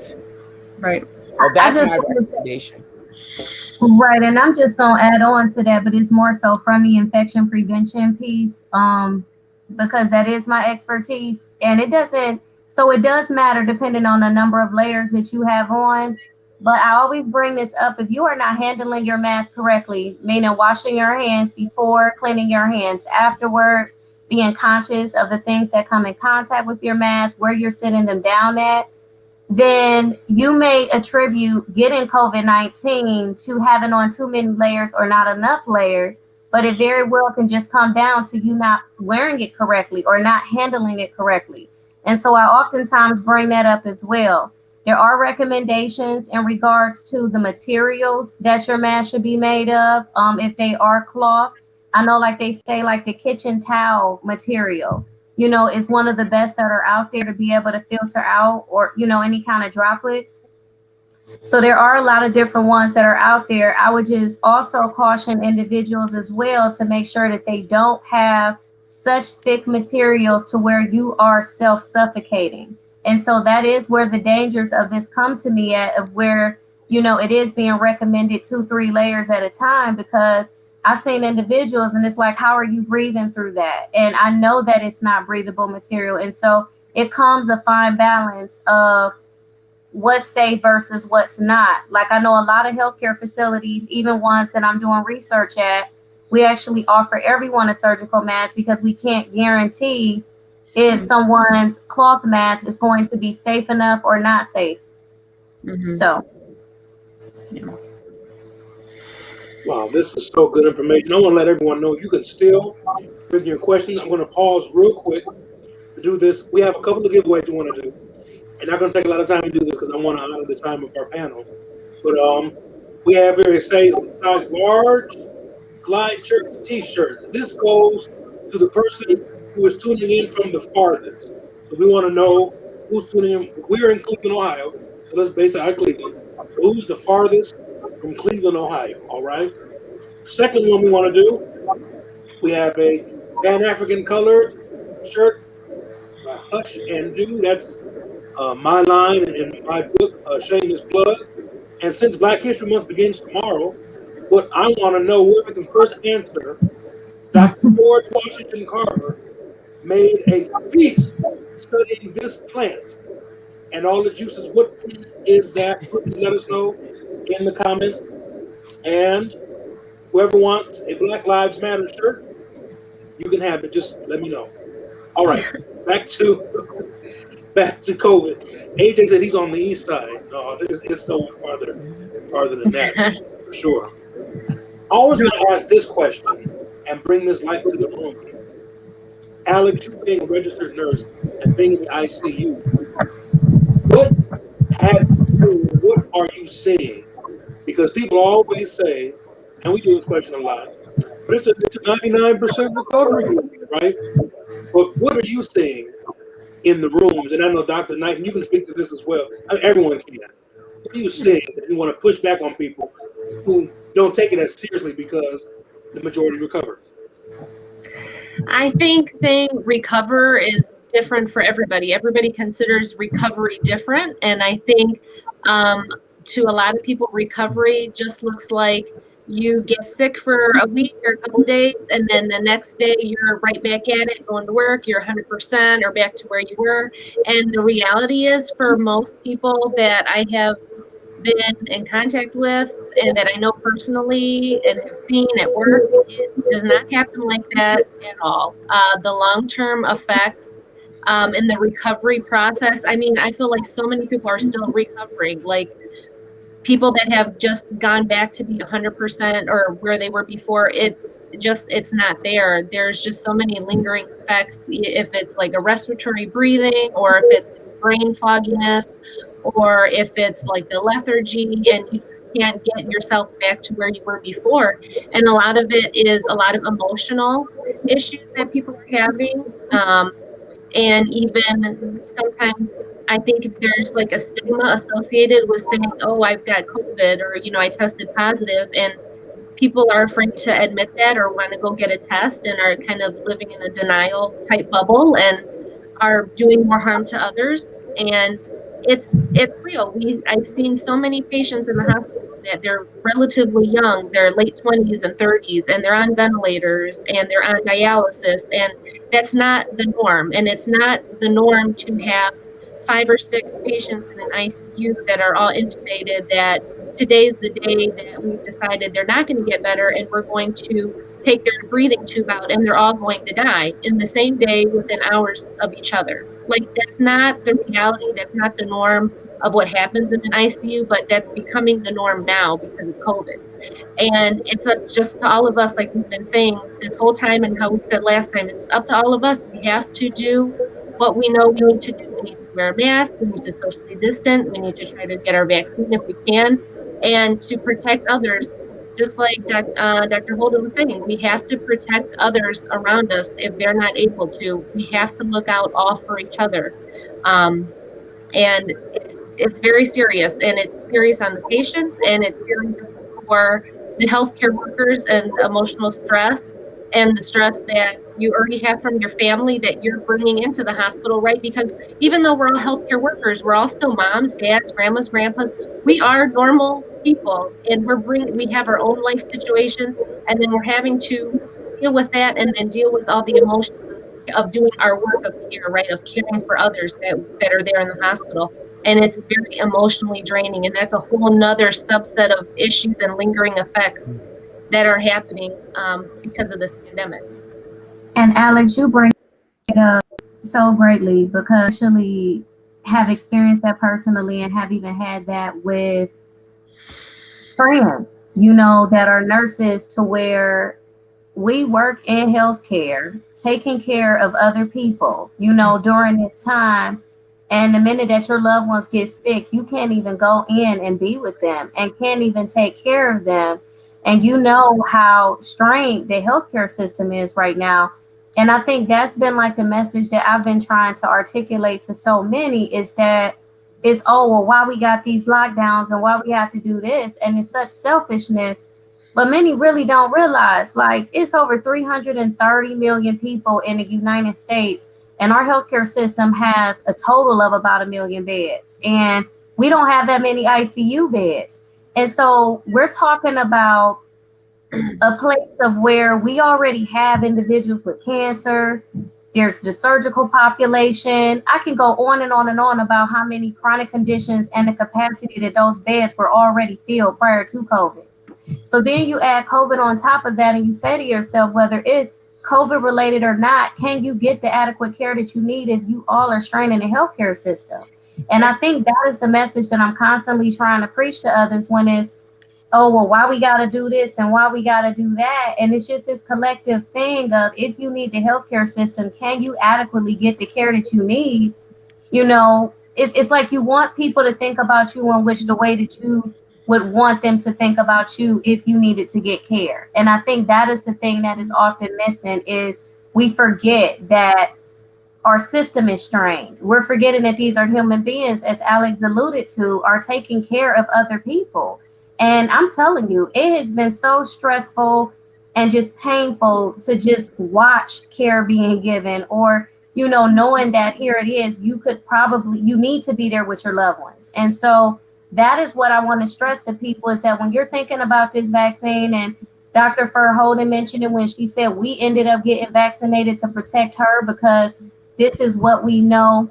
Right. So that's my recommendation. Right, and I'm just gonna add on to that, but it's more so from the infection prevention piece, because that is my expertise, and it does matter depending on the number of layers that you have on. But I always bring this up: if you are not handling your mask correctly, meaning washing your hands before, cleaning your hands afterwards, being conscious of the things that come in contact with your mask, where you're sitting them down at, then you may attribute getting COVID-19 to having on too many layers or not enough layers, but it very well can just come down to you not wearing it correctly or not handling it correctly. And so I oftentimes bring that up as well. There are recommendations in regards to the materials that your mask should be made of, if they are cloth. I know, like they say, like the kitchen towel material, is one of the best that are out there to be able to filter out or, any kind of droplets. So there are a lot of different ones that are out there. I would just also caution individuals as well to make sure that they don't have such thick materials to where you are self-suffocating. And so that is where the dangers of this come to me at, of where, it is being recommended 2-3 layers at a time, because I've seen individuals and it's like, how are you breathing through that? And I know that it's not breathable material. And so it comes a fine balance of what's safe versus what's not. Like, I know a lot of healthcare facilities, even ones that I'm doing research at, we actually offer everyone a surgical mask because we can't guarantee if someone's cloth mask is going to be safe enough or not safe. So. Yeah. Wow, this is so good information. I want to let everyone know you can still bring your questions. I'm going to pause real quick to do this. We have a couple of giveaways we want to do. And not going to take a lot of time to do this because I want to honor the time of our panel. But we have here, it says size large glide shirt t-shirts. This goes to the person who is tuning in from the farthest. So we want to know who's tuning in. We're in Cleveland, Ohio. So let's base it on Cleveland. So who's the farthest from Cleveland, Ohio? All right. Second one we want to do, we have a Pan-African colored shirt by Hush and Do. That's my line in my book, Shameless Plug. And since Black History Month begins tomorrow, what I want to know, whoever can first answer, Dr. George Washington Carver made a feast studying this plant and all the juices. What is that? Please let us know in the comments. And whoever wants a Black Lives Matter shirt, you can have it. Just let me know. All right, back to COVID. AJ said he's on the east side. No, it's so farther than that, for sure. I always want to ask this question and bring this light to the room. Alex, you being a registered nurse and being in the ICU, what are you seeing? Because people always say, and we do this question a lot, but it's a 99% recovery rate, right? But what are you seeing in the rooms? And I know Dr. Knight, and you can speak to this as well. I mean, everyone can. What are you seeing that you want to push back on people who don't take it as seriously because the majority recover? I think saying recover is different for everybody. Everybody considers recovery different. And I think to a lot of people, recovery just looks like you get sick for a week or a couple days, and then the next day you're right back at it, going to work, you're 100% or back to where you were. And the reality is, for most people that I have been in contact with and that I know personally and have seen at work, it does not happen like that at all. The long-term effects in the recovery process, I mean, I feel like so many people are still recovering. Like, people that have just gone back to be 100% or where they were before, it's not there. There's just so many lingering effects, if it's like a respiratory breathing, or if it's brain fogginess, or if it's like the lethargy, and you just can't get yourself back to where you were before. And a lot of it is a lot of emotional issues that people are having. And even sometimes I think there's like a stigma associated with saying, oh, I've got COVID, or, I tested positive, and people are afraid to admit that or want to go get a test and are kind of living in a denial type bubble and are doing more harm to others. And it's real. I've seen so many patients in the hospital that they're relatively young, they're late 20s and 30s, and they're on ventilators and they're on dialysis, and that's not the norm. And it's not the norm to have 5 or 6 patients in an ICU that are all intubated, that today's the day that we've decided they're not going to get better and we're going to take their breathing tube out and they're all going to die in the same day within hours of each other. Like, that's not the reality. That's not the norm of what happens in an ICU, but that's becoming the norm now because of COVID. And it's just to all of us, like we've been saying this whole time and how we said last time, it's up to all of us. We have to do what we know we need to do. We need to wear a mask. We need to socially distance. We need to try to get our vaccine if we can, and to protect others. Just like Dr. Holden was saying, we have to protect others around us if they're not able to. We have to look out all for each other. And it's very serious, and it's serious on the patients, and it's serious for the healthcare workers, and the emotional stress and the stress that you already have from your family that you're bringing into the hospital, right? Because even though we're all healthcare workers, we're all still moms, dads, grandmas, grandpas. We are normal people, and we have our own life situations, and then we're having to deal with that, and then deal with all the emotions of doing our work of care, right? Of caring for others that are there in the hospital. And it's very emotionally draining. And that's a whole nother subset of issues and lingering effects that are happening because of this pandemic. And Alex, you bring it up so greatly, because I actually have experienced that personally and have even had that with friends, that are nurses, to where we work in healthcare, taking care of other people, during this time. And the minute that your loved ones get sick, you can't even go in and be with them and can't even take care of them. And you know how strained the healthcare system is right now. And I think that's been like the message that I've been trying to articulate to so many, is that it's, oh, well, why we got these lockdowns and why we have to do this. And it's such selfishness. But many really don't realize, like, it's over 330 million people in the United States, and our healthcare system has a total of about 1 million beds, and we don't have that many ICU beds. And so we're talking about a place of where we already have individuals with cancer. There's the surgical population. I can go on and on and on about how many chronic conditions and the capacity that those beds were already filled prior to COVID. So then you add COVID on top of that, and you say to yourself, whether it's COVID related or not, can you get the adequate care that you need if you all are straining the healthcare system? And I think that is the message that I'm constantly trying to preach to others, when it's, oh, well, why we got to do this and why we got to do that. And it's just this collective thing of, if you need the healthcare system, can you adequately get the care that you need? It's like you want people to think about you in which the way that you would want them to think about you if you needed to get care. And I think that is the thing that is often missing, is we forget that our system is strained. We're forgetting that these are human beings, as Alex alluded to, are taking care of other people. And I'm telling you, it has been so stressful and just painful to just watch care being given, or, knowing that here it is, you need to be there with your loved ones. And so that is what I want to stress to people, is that when you're thinking about this vaccine, and Dr. Holden mentioned it when she said we ended up getting vaccinated to protect her, because this is what we know.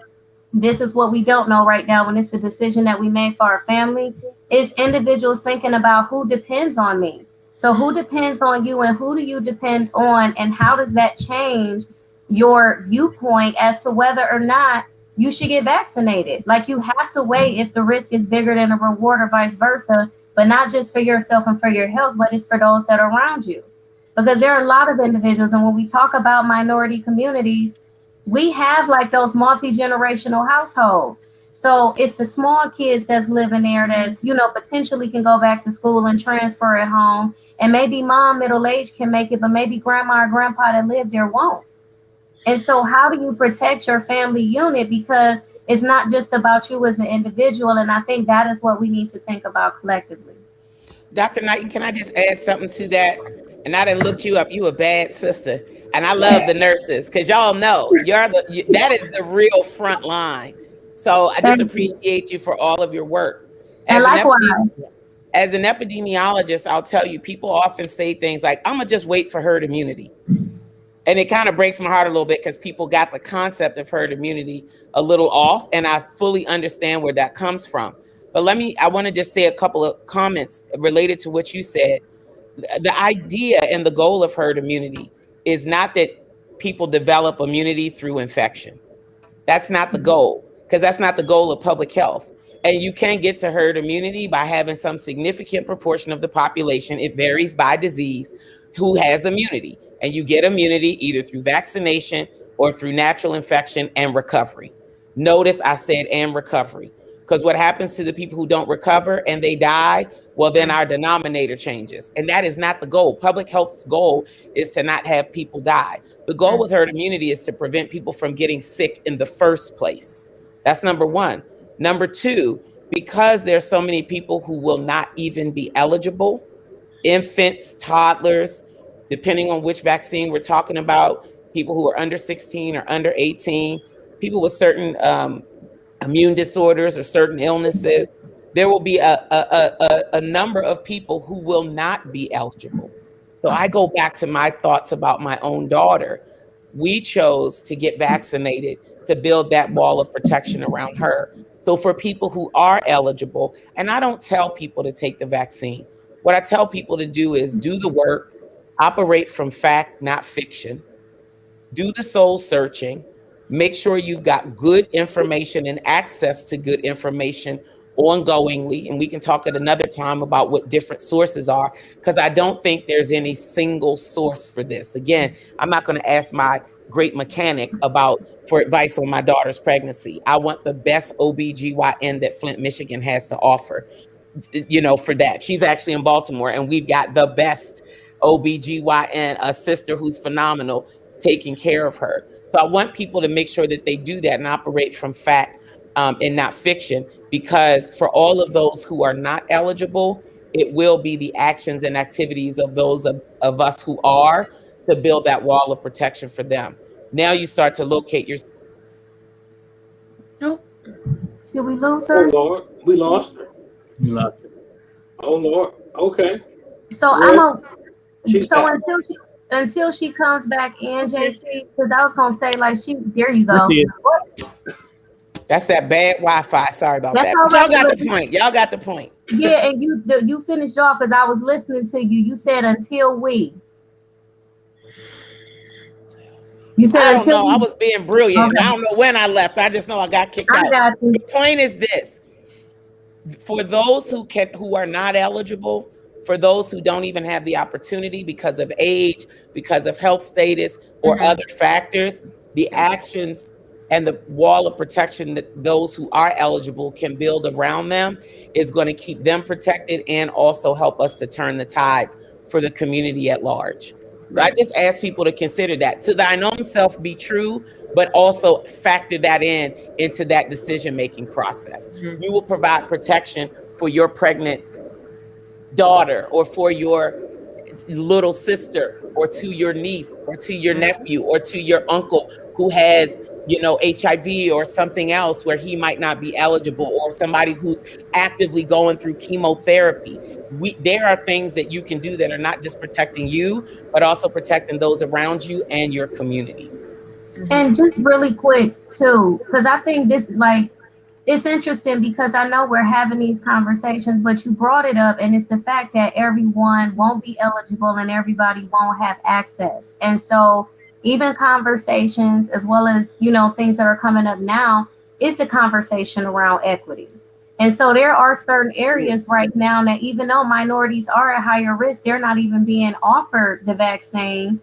This is what we don't know right now, when it's a decision that we made for our family, is individuals thinking about who depends on me. So who depends on you, and who do you depend on, and how does that change your viewpoint as to whether or not you should get vaccinated? Like, you have to weigh if the risk is bigger than the reward, or vice versa, but not just for yourself and for your health, but it's for those that are around you. Because there are a lot of individuals, and when we talk about minority communities, we have like those multi-generational households. So it's the small kids that's living there that's, you know, potentially can go back to school and transfer at home. And maybe mom, middle age, can make it, but maybe grandma or grandpa that live there won't. And so how do you protect your family unit? Because it's not just about you as an individual. And I think that is what we need to think about collectively. Dr. Knighton, can I just add something to that? And I done looked you up. You a bad sister. And I love the nurses, because y'all know that is the real front line. So I just appreciate you for all of your work. And likewise. As an epidemiologist, I'll tell you, people often say things like, I'm going to just wait for herd immunity. And it kind of breaks my heart a little bit, because people got the concept of herd immunity a little off. And I fully understand where that comes from. But I want to just say a couple of comments related to what you said. The idea and the goal of herd immunity is not that people develop immunity through infection. That's not the goal, because that's not the goal of public health. And you can't get to herd immunity by having some significant proportion of the population, it varies by disease, who has immunity. And you get immunity either through vaccination or through natural infection and recovery. Notice I said and recovery, because what happens to the people who don't recover and they die, well, then our denominator changes. And that is not the goal. Public health's goal is to not have people die. The goal with herd immunity is to prevent people from getting sick in the first place. That's number one. Number two, because there's so many people who will not even be eligible, infants, toddlers, depending on which vaccine we're talking about, people who are under 16 or under 18, people with certain immune disorders or certain illnesses, there will be a number of people who will not be eligible. So I go back to my thoughts about my own daughter. We chose to get vaccinated to build that wall of protection around her. So for people who are eligible, and I don't tell people to take the vaccine. What I tell people to do is do the work, operate from fact, not fiction, do the soul searching, make sure you've got good information and access to good information ongoingly. And we can talk at another time about what different sources are, because I don't think there's any single source for this. Again, I'm not going to ask my great mechanic for advice on my daughter's pregnancy. I want the best OBGYN that Flint, Michigan has to offer, for that. She's actually in Baltimore, and we've got the best OBGYN, a sister who's phenomenal, taking care of her. So I want people to make sure that they do that and operate from fact and not fiction, because for all of those who are not eligible, it will be the actions and activities of those of us who are to build that wall of protection for them. Now you start to locate your. Nope. Did we lose her? Oh Lord, we lost her. You lost her. Oh Lord. Okay. So Well, until she comes back in, JT, because I was gonna say there you go. That's that bad Wi-Fi. Sorry about That's that. all right. Y'all got the point. Y'all got the point. Yeah, and you finished off because I was listening to you. You said until we. You said I don't until know. we. I was being brilliant. Okay. I don't know when I left. I just know I got kicked out. Got you. The point is this: for those who are not eligible, for those who don't even have the opportunity because of age, because of health status, or other factors, the actions and the wall of protection that those who are eligible can build around them is going to keep them protected and also help us to turn the tides for the community at large. So I just ask people to consider that. To thine own self be true, but also factor that into that decision-making process. You will provide protection for your pregnant daughter, or for your little sister, or to your niece, or to your nephew, or to your uncle who has, HIV or something else where he might not be eligible, or somebody who's actively going through chemotherapy. There are things that you can do that are not just protecting you, but also protecting those around you and your community. And just really quick too, because I think this, it's interesting because I know we're having these conversations, but you brought it up, and it's the fact that everyone won't be eligible and everybody won't have access. And so even conversations, as well as, things that are coming up now, it's a conversation around equity. And so there are certain areas right now that even though minorities are at higher risk, they're not even being offered the vaccine,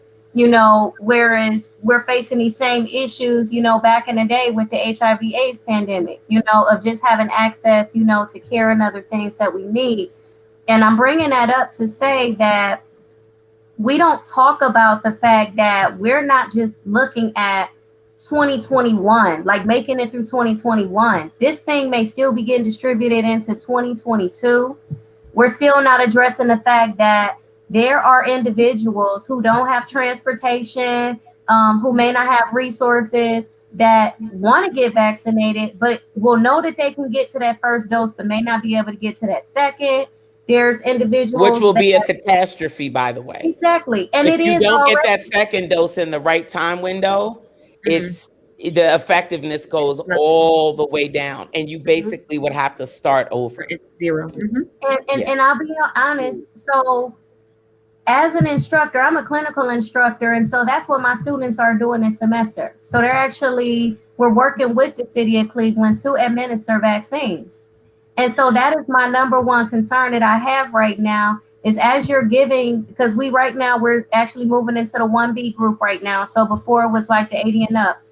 whereas we're facing these same issues, back in the day with the HIV/AIDS pandemic, of just having access, to care and other things that we need. And I'm bringing that up to say that we don't talk about the fact that we're not just looking at 2021, like making it through 2021. This thing may still be getting distributed into 2022. We're still not addressing the fact that there are individuals who don't have transportation, who may not have resources, that want to get vaccinated, but will know that they can get to that first dose, but may not be able to get to that second. There's individuals, which will be a catastrophe, by the way. Exactly. And if it you is don't already get that second dose in the right time window, it's the effectiveness goes all the way down, and you basically would have to start over. It's zero. And I'll be honest. So as an instructor, I'm a clinical instructor. And so that's what my students are doing this semester. So we're working with the city of Cleveland to administer vaccines. And so that is my number one concern that I have right now is as you're giving, because we're actually moving into the 1B group right now. So before it was like the 80 and up.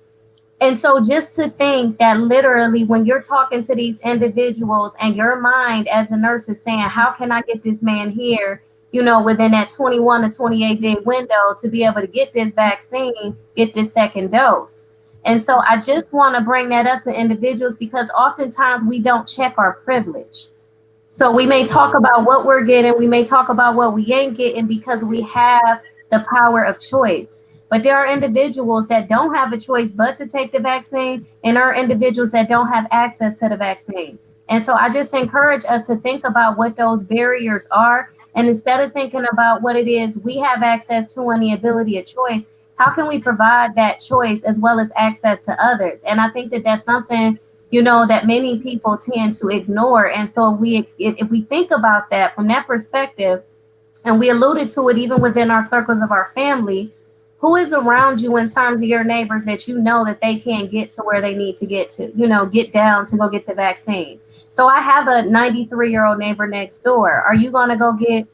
And so just to think that literally when you're talking to these individuals and your mind as a nurse is saying, how can I get this man here, within that 21 to 28 day window to be able to get this vaccine, get this second dose. And so I just want to bring that up to individuals because oftentimes we don't check our privilege. So we may talk about what we're getting, we may talk about what we ain't getting because we have the power of choice. But there are individuals that don't have a choice but to take the vaccine, and there are individuals that don't have access to the vaccine. And so I just encourage us to think about what those barriers are. And instead of thinking about what it is we have access to and the ability of choice, how can we provide that choice as well as access to others? And I think that that's something, that many people tend to ignore. And so if we think about that from that perspective, and we alluded to it even within our circles of our family, who is around you in terms of your neighbors that that they can't get to where they need to get to, get down to go get the vaccine. So I have a 93-year-old neighbor next door. Are you going to go get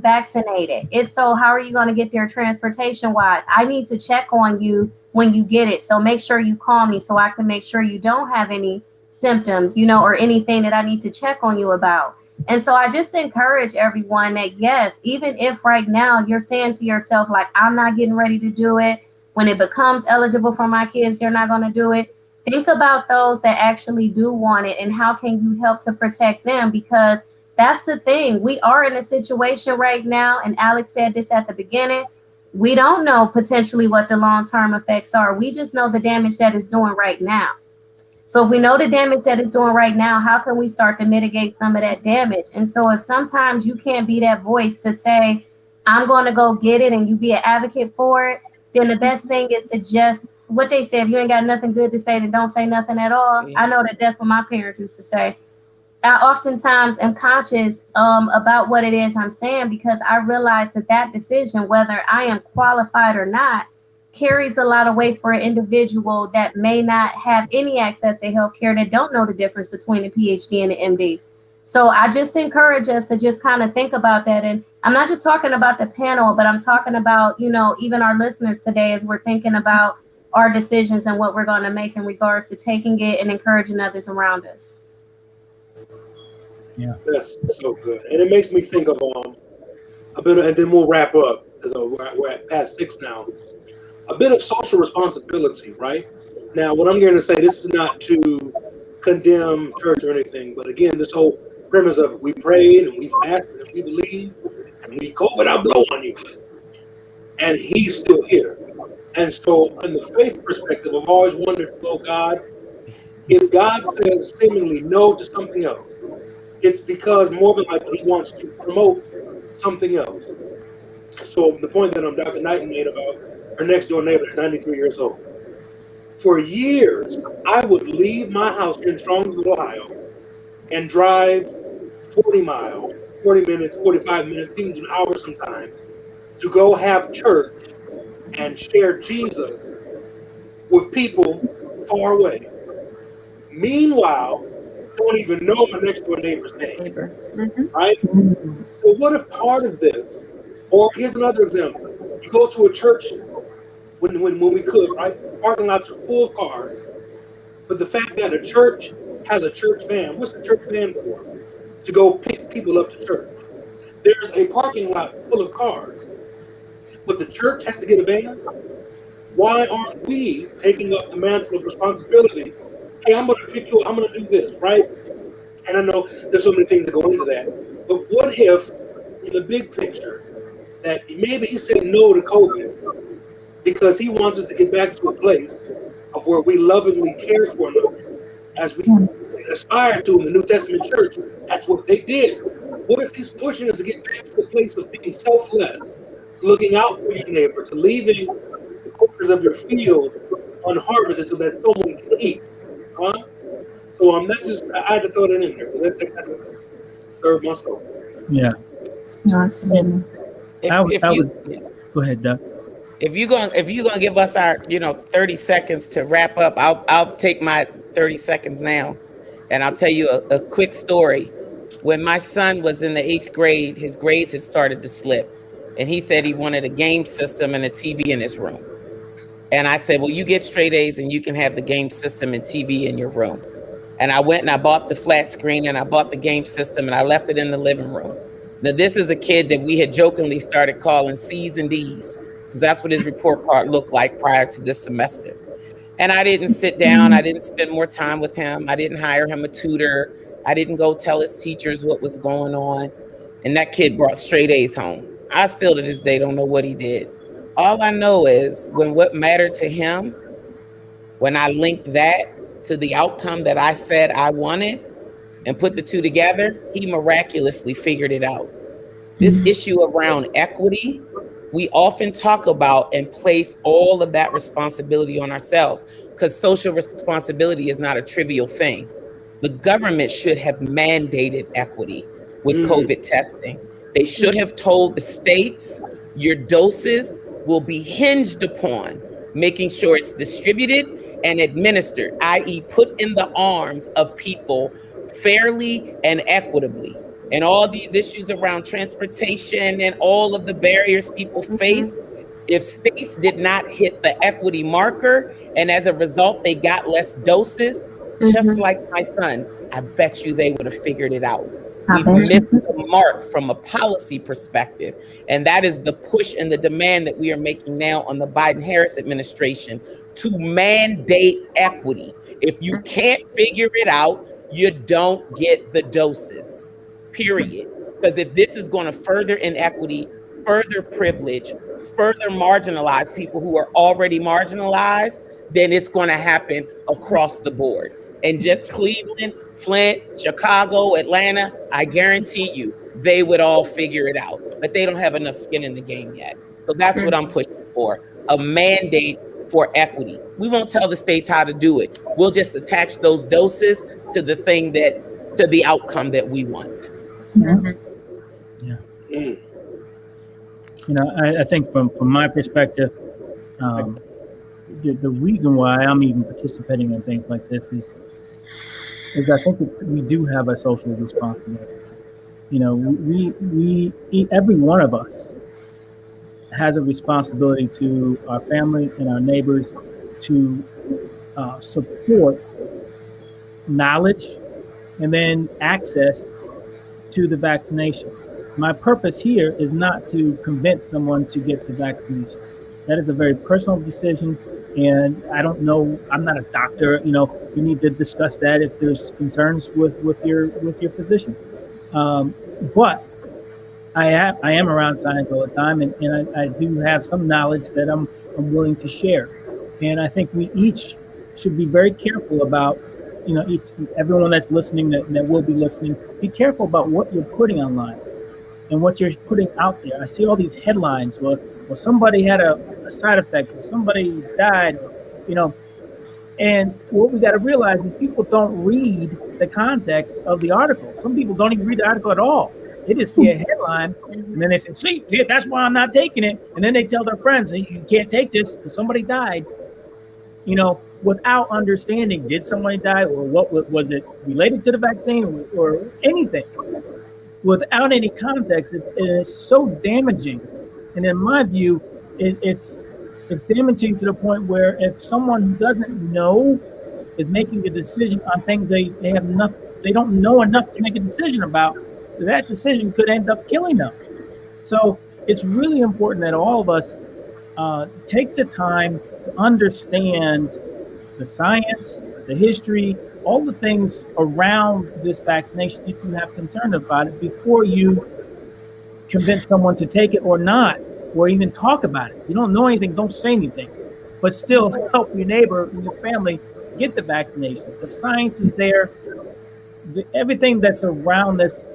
vaccinated? If so, how are you going to get there transportation wise? I need to check on you when you get it. So make sure you call me so I can make sure you don't have any symptoms, or anything that I need to check on you about. And so I just encourage everyone that, yes, even if right now you're saying to yourself, like, I'm not getting ready to do it, when it becomes eligible for my kids, they're not going to do it. Think about those that actually do want it and how can you help to protect them? Because that's the thing. We are in a situation right now, and Alex said this at the beginning, we don't know potentially what the long-term effects are. We just know the damage that it's doing right now. So if we know the damage that it's doing right now, how can we start to mitigate some of that damage? And so if sometimes you can't be that voice to say, I'm going to go get it, and you be an advocate for it, then the best thing is to just, what they say, if you ain't got nothing good to say, then don't say nothing at all. I know that that's what my parents used to say. I oftentimes am conscious about what it is I'm saying because I realize that decision, whether I am qualified or not, carries a lot of weight for an individual that may not have any access to healthcare, that don't know the difference between a PhD and an MD. So I just encourage us to just kind of think about that. And I'm not just talking about the panel, but I'm talking about, even our listeners today as we're thinking about our decisions and what we're going to make in regards to taking it and encouraging others around us. Yeah, that's so good. And it makes me think of a bit of, and then we'll wrap up because we're at past 6 now. A bit of social responsibility, right? Now, what I'm going to say, this is not to condemn church or anything, but again, this whole premise of we prayed and we fasted and we believed and we COVID, I'll blow on you. And he's still here. And so, in the faith perspective, I've always wondered, well, God, if God says seemingly no to something else, it's because more than likely He wants to promote something else. So, the point that Dr. Knighton made about her next door neighbor is 93 years old. For years, I would leave my house here in Strongsville, Ohio, and drive 40 miles, 40 minutes, 45 minutes, even an hour sometimes, to go have church and share Jesus with people far away. Meanwhile, don't even know my next door neighbor's name, right? So what if part of this, or here's another example, you go to a church when we could, right? Parking lots are full of cars, but the fact that a church has a church van, what's the church van for? To go pick people up to church. There's a parking lot full of cars, but the church has to get a van. Why aren't we taking up the mantle of responsibility? Hey, I'm going to pick you up. I'm going to do this, right? And I know there's so many things that go into that. But what if, in the big picture, that maybe he said no to COVID because he wants us to get back to a place of where we lovingly care for another, as we aspire to in the New Testament church. That's what they did. What if he's pushing us to get back to the place of being selfless, to looking out for your neighbor, to leaving the corners of your field unharvested so that someone can eat? Huh? So I'm not just, I had to throw that in there because that kind of served my soul. Yeah. No, absolutely. Go ahead, Doug. If you're gonna give us our 30 seconds to wrap up, I'll take my 30 seconds now, and I'll tell you a quick story. When my son was in the 8th grade, his grades had started to slip, and he said he wanted a game system and a TV in his room. And I said, well, you get straight A's and you can have the game system and TV in your room. And I went and I bought the flat screen and I bought the game system and I left it in the living room. Now, this is a kid that we had jokingly started calling C's and D's, because that's what his report card looked like prior to this semester. And I didn't sit down. I didn't spend more time with him. I didn't hire him a tutor. I didn't go tell his teachers what was going on. And that kid brought straight A's home. I still to this day don't know what he did. All I know is when what mattered to him, when I linked that to the outcome that I said I wanted and put the two together, he miraculously figured it out. This issue around equity, we often talk about and place all of that responsibility on ourselves, because social responsibility is not a trivial thing. The government should have mandated equity with COVID testing. They should have told the states your doses will be hinged upon making sure it's distributed and administered, i.e. put in the arms of people fairly and equitably. And all these issues around transportation and all of the barriers people face, if states did not hit the equity marker and as a result they got less doses, just like my son, I bet you they would have figured it out. We missed the mark from a policy perspective. And that is the push and the demand that we are making now on the Biden-Harris administration to mandate equity. If you can't figure it out, you don't get the doses, period. Because if this is going to further inequity, further privilege, further marginalize people who are already marginalized, then it's going to happen across the board. And just Cleveland, Flint, Chicago, Atlanta, I guarantee you, they would all figure it out. But they don't have enough skin in the game yet. So that's what I'm pushing for, a mandate for equity. We won't tell the states how to do it. We'll just attach those doses to the thing to the outcome that we want. Yeah. I think from my perspective, the reason why I'm even participating in things like this is I think that we do have a social responsibility. We every one of us has a responsibility to our family and our neighbors to support knowledge and then access to the vaccination. My purpose here is not to convince someone to get the vaccination. That is a very personal decision. And I don't know, I'm not a doctor, you need to discuss that if there's concerns with your physician. But I am around science all the time, and I do have some knowledge that I'm I'm willing to share. And I think we each should be very careful about, everyone that's listening, that will be listening, be careful about what you're putting online and what you're putting out there. I see all these headlines. Well, somebody had a side effect, or somebody died, and what we got to realize is people don't read the context of the article. Some people don't even read the article at all. They just see a headline, and then they say, see, yeah, that's why I'm not taking it. And then they tell their friends, hey, you can't take this because somebody died, without understanding, did somebody die, or what was it related to the vaccine, or anything. Without any context, it's so damaging. And in my view, it's damaging to the point where if someone who doesn't know is making a decision on things they don't know enough to make a decision about, that decision could end up killing them. So it's really important that all of us take the time to understand the science, the history, all the things around this vaccination, if you have concern about it, before you convince someone to take it or not, or even talk about it. If you don't know anything, don't say anything, but still help your neighbor and your family get the vaccination. The science is there. Everything that's around this,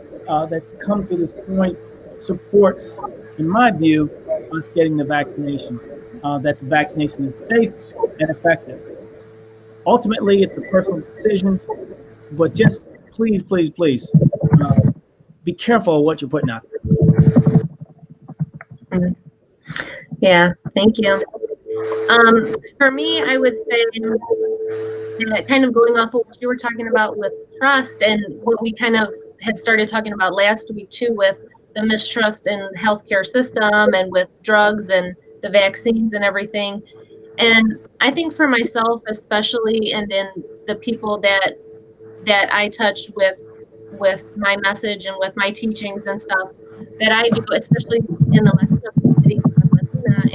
that's come to this point, supports, in my view, us getting the vaccination, that the vaccination is safe and effective. Ultimately, it's a personal decision, but just please, please, please, be careful of what you're putting out there. Yeah, thank you. For me, I would say, kind of going off of what you were talking about with trust, and what we kind of had started talking about last week too, with the mistrust in the healthcare system and with drugs and the vaccines and everything. And I think for myself, especially, and in the people that I touch with my message and with my teachings and stuff that I do, especially in the Latino community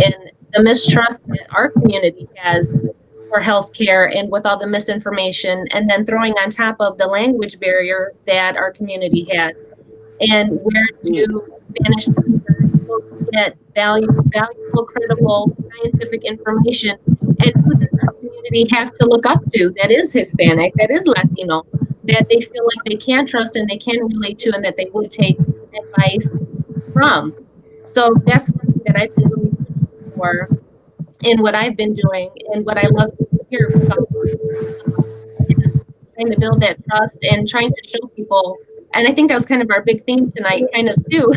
and the mistrust that our community has for healthcare, and with all the misinformation, and then throwing on top of the language barrier that our community had, and where do Spanish speakers get valuable, credible, scientific information, and who does our community have to look up to that is Hispanic, that is Latino, that they feel like they can trust and they can relate to, and that they would take advice from. So that's one thing that I've been really pushing for in what I've been doing, and what I love to hear about is trying to build that trust and trying to show people. And I think that was kind of our big theme tonight, kind of too,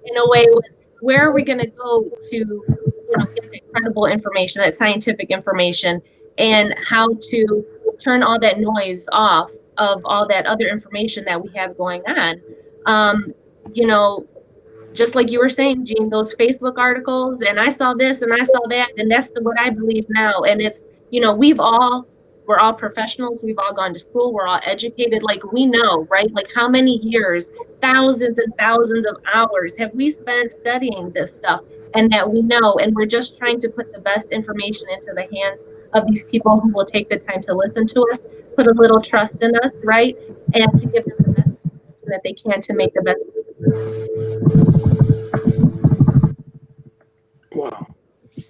in a way, was where are we going to go to, get that credible information, that scientific information, and how to turn all that noise off of all that other information that we have going on. Just like you were saying, Jean, those Facebook articles, and I saw this and I saw that, and that's what I believe now. And it's, we're all professionals. We've all gone to school. We're all educated. Like, we know, right? Like, how many years, thousands and thousands of hours have we spent studying this stuff, and that we know, and we're just trying to put the best information into the hands of these people who will take the time to listen to us, put a little trust in us, right? And to give them the best information that they can to make the best. Wow.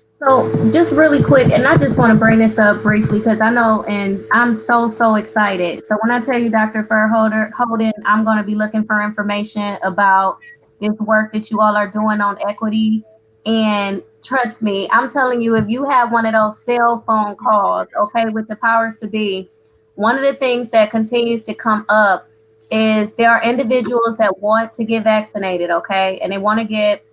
So just really quick, and I just want to bring this up briefly because I know, and I'm so excited. So when I tell you, Dr. Holden, I'm going to be looking for information about this work that you all are doing on equity. And trust me, I'm telling you, if you have one of those cell phone calls, okay, with the powers to be, one of the things that continues to come up is there are individuals that want to get vaccinated, okay, and they want to get,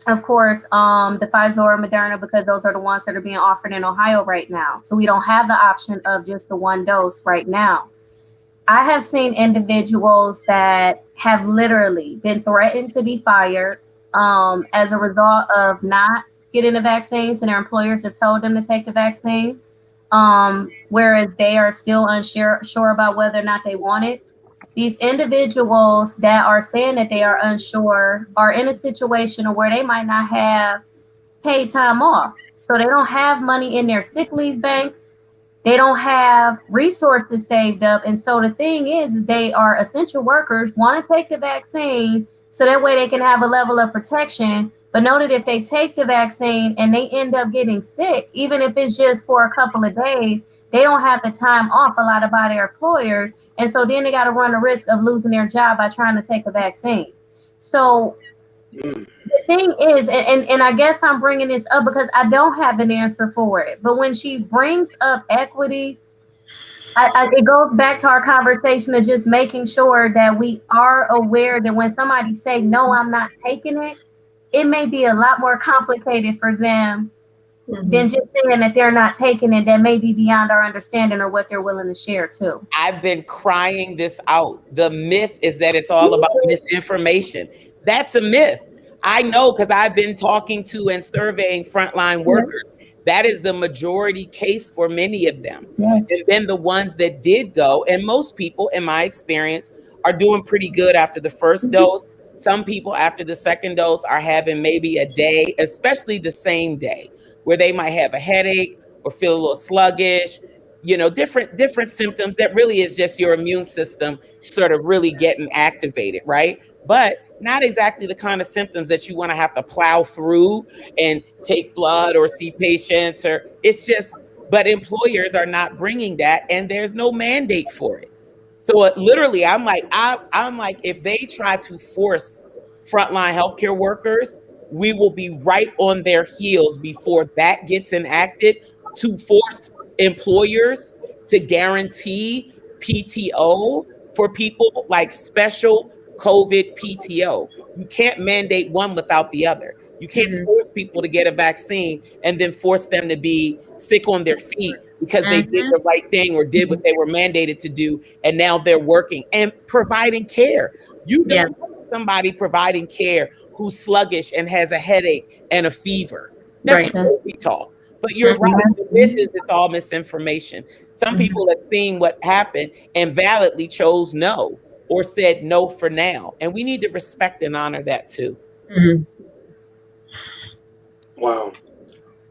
of course, the Pfizer or Moderna, because those are the ones that are being offered in Ohio right now. So we don't have the option of just the one dose right now. I have seen individuals that have literally been threatened to be fired as a result of not getting the vaccines, and their employers have told them to take the vaccine, whereas they are still unsure about whether or not they want it. These individuals that are saying that they are unsure are in a situation where they might not have paid time off. So they don't have money in their sick leave banks. They don't have resources saved up. And so the thing is they are essential workers, want to take the vaccine so that way they can have a level of protection, But know that if they take the vaccine and they end up getting sick, even if it's just for a couple of days, they don't have the time off allotted by their employers. And so then they got to run the risk of losing their job by trying to take a vaccine. So the thing is, and I guess I'm bringing this up because I don't have an answer for it. But when she brings up equity, it goes back to our conversation of just making sure that we are aware that when somebody say, no, I'm not taking it, it may be a lot more complicated for them than just saying that they're not taking it. That may be beyond our understanding or what they're willing to share too. I've been crying this out. The myth is that it's all about misinformation. That's a myth. I know because I've been talking to and surveying frontline workers. That is the majority case for many of them. Yes. And then the ones that did go, and most people in my experience are doing pretty good after the first dose. Some people after the second dose are having maybe a day, especially the same day, where they might have a headache or feel a little sluggish, you know, different symptoms that really is just your immune system sort of really getting activated, right? But not exactly the kind of symptoms that you want to have to plow through and take blood or see patients, or it's just, but employers are not bringing that and there's no mandate for it. So literally, I'm like, if they try to force frontline healthcare workers, we will be right on their heels before that gets enacted to force employers to guarantee PTO for people, like special COVID PTO. You can't mandate one without the other. You can't force people to get a vaccine and then force them to be sick on their feet because they did the right thing or did what they were mandated to do, and now they're working and providing care. You don't want somebody providing care who's sluggish and has a headache and a fever. That's crazy talk. But you're right. The myth is it's all misinformation. Some people have seen what happened and validly chose no or said no for now. And we need to respect and honor that too. Wow.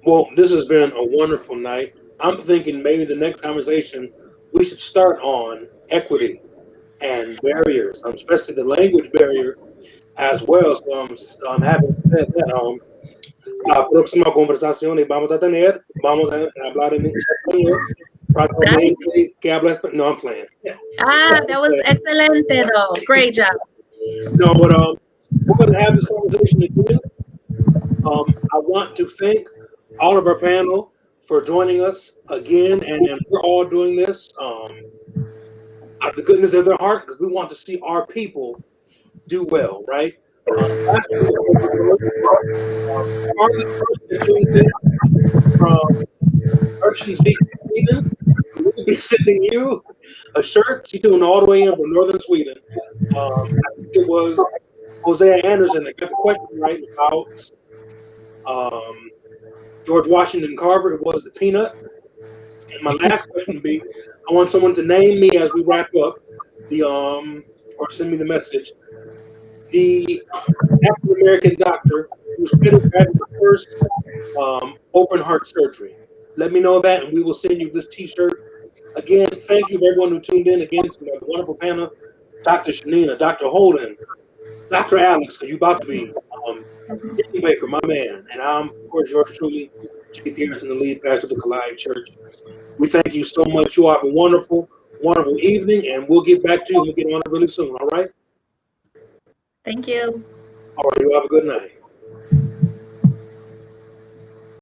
Well, this has been a wonderful night. I'm thinking maybe the next conversation we should start on equity and barriers, especially the language barrier as well. So having said that, la próxima conversación vamos a hablar en español. Que habla español. No, I'm playing. That was excelente though. Great job. No, but we're going to have this conversation again. I want to thank all of our panel for joining us again, and we're all doing this out of the goodness of their heart because we want to see our people do well, right? From Urchin Sweden, we'll be sending you a shirt. She tuned all the way in from northern Sweden. I think it was Hosea Anderson that got the question right about George Washington Carver. It was the peanut. And my last question would be, I want someone to name me as we wrap up or send me the message, the African-American doctor who's credited having the first open heart surgery. Let me know that, and we will send you this T-shirt. Again, thank you to everyone who tuned in again to my wonderful panel, Dr. Shanina, Dr. Holden, Dr. Alex, because you're about to be Dicky Baker, my man, and I'm, of course, yours truly, J.T. Harrison, the lead pastor of the Collide Church. We thank you so much. You all have a wonderful, wonderful evening, and we'll get back to you. We'll get on it really soon, all right? Thank you. All right, you have a good night.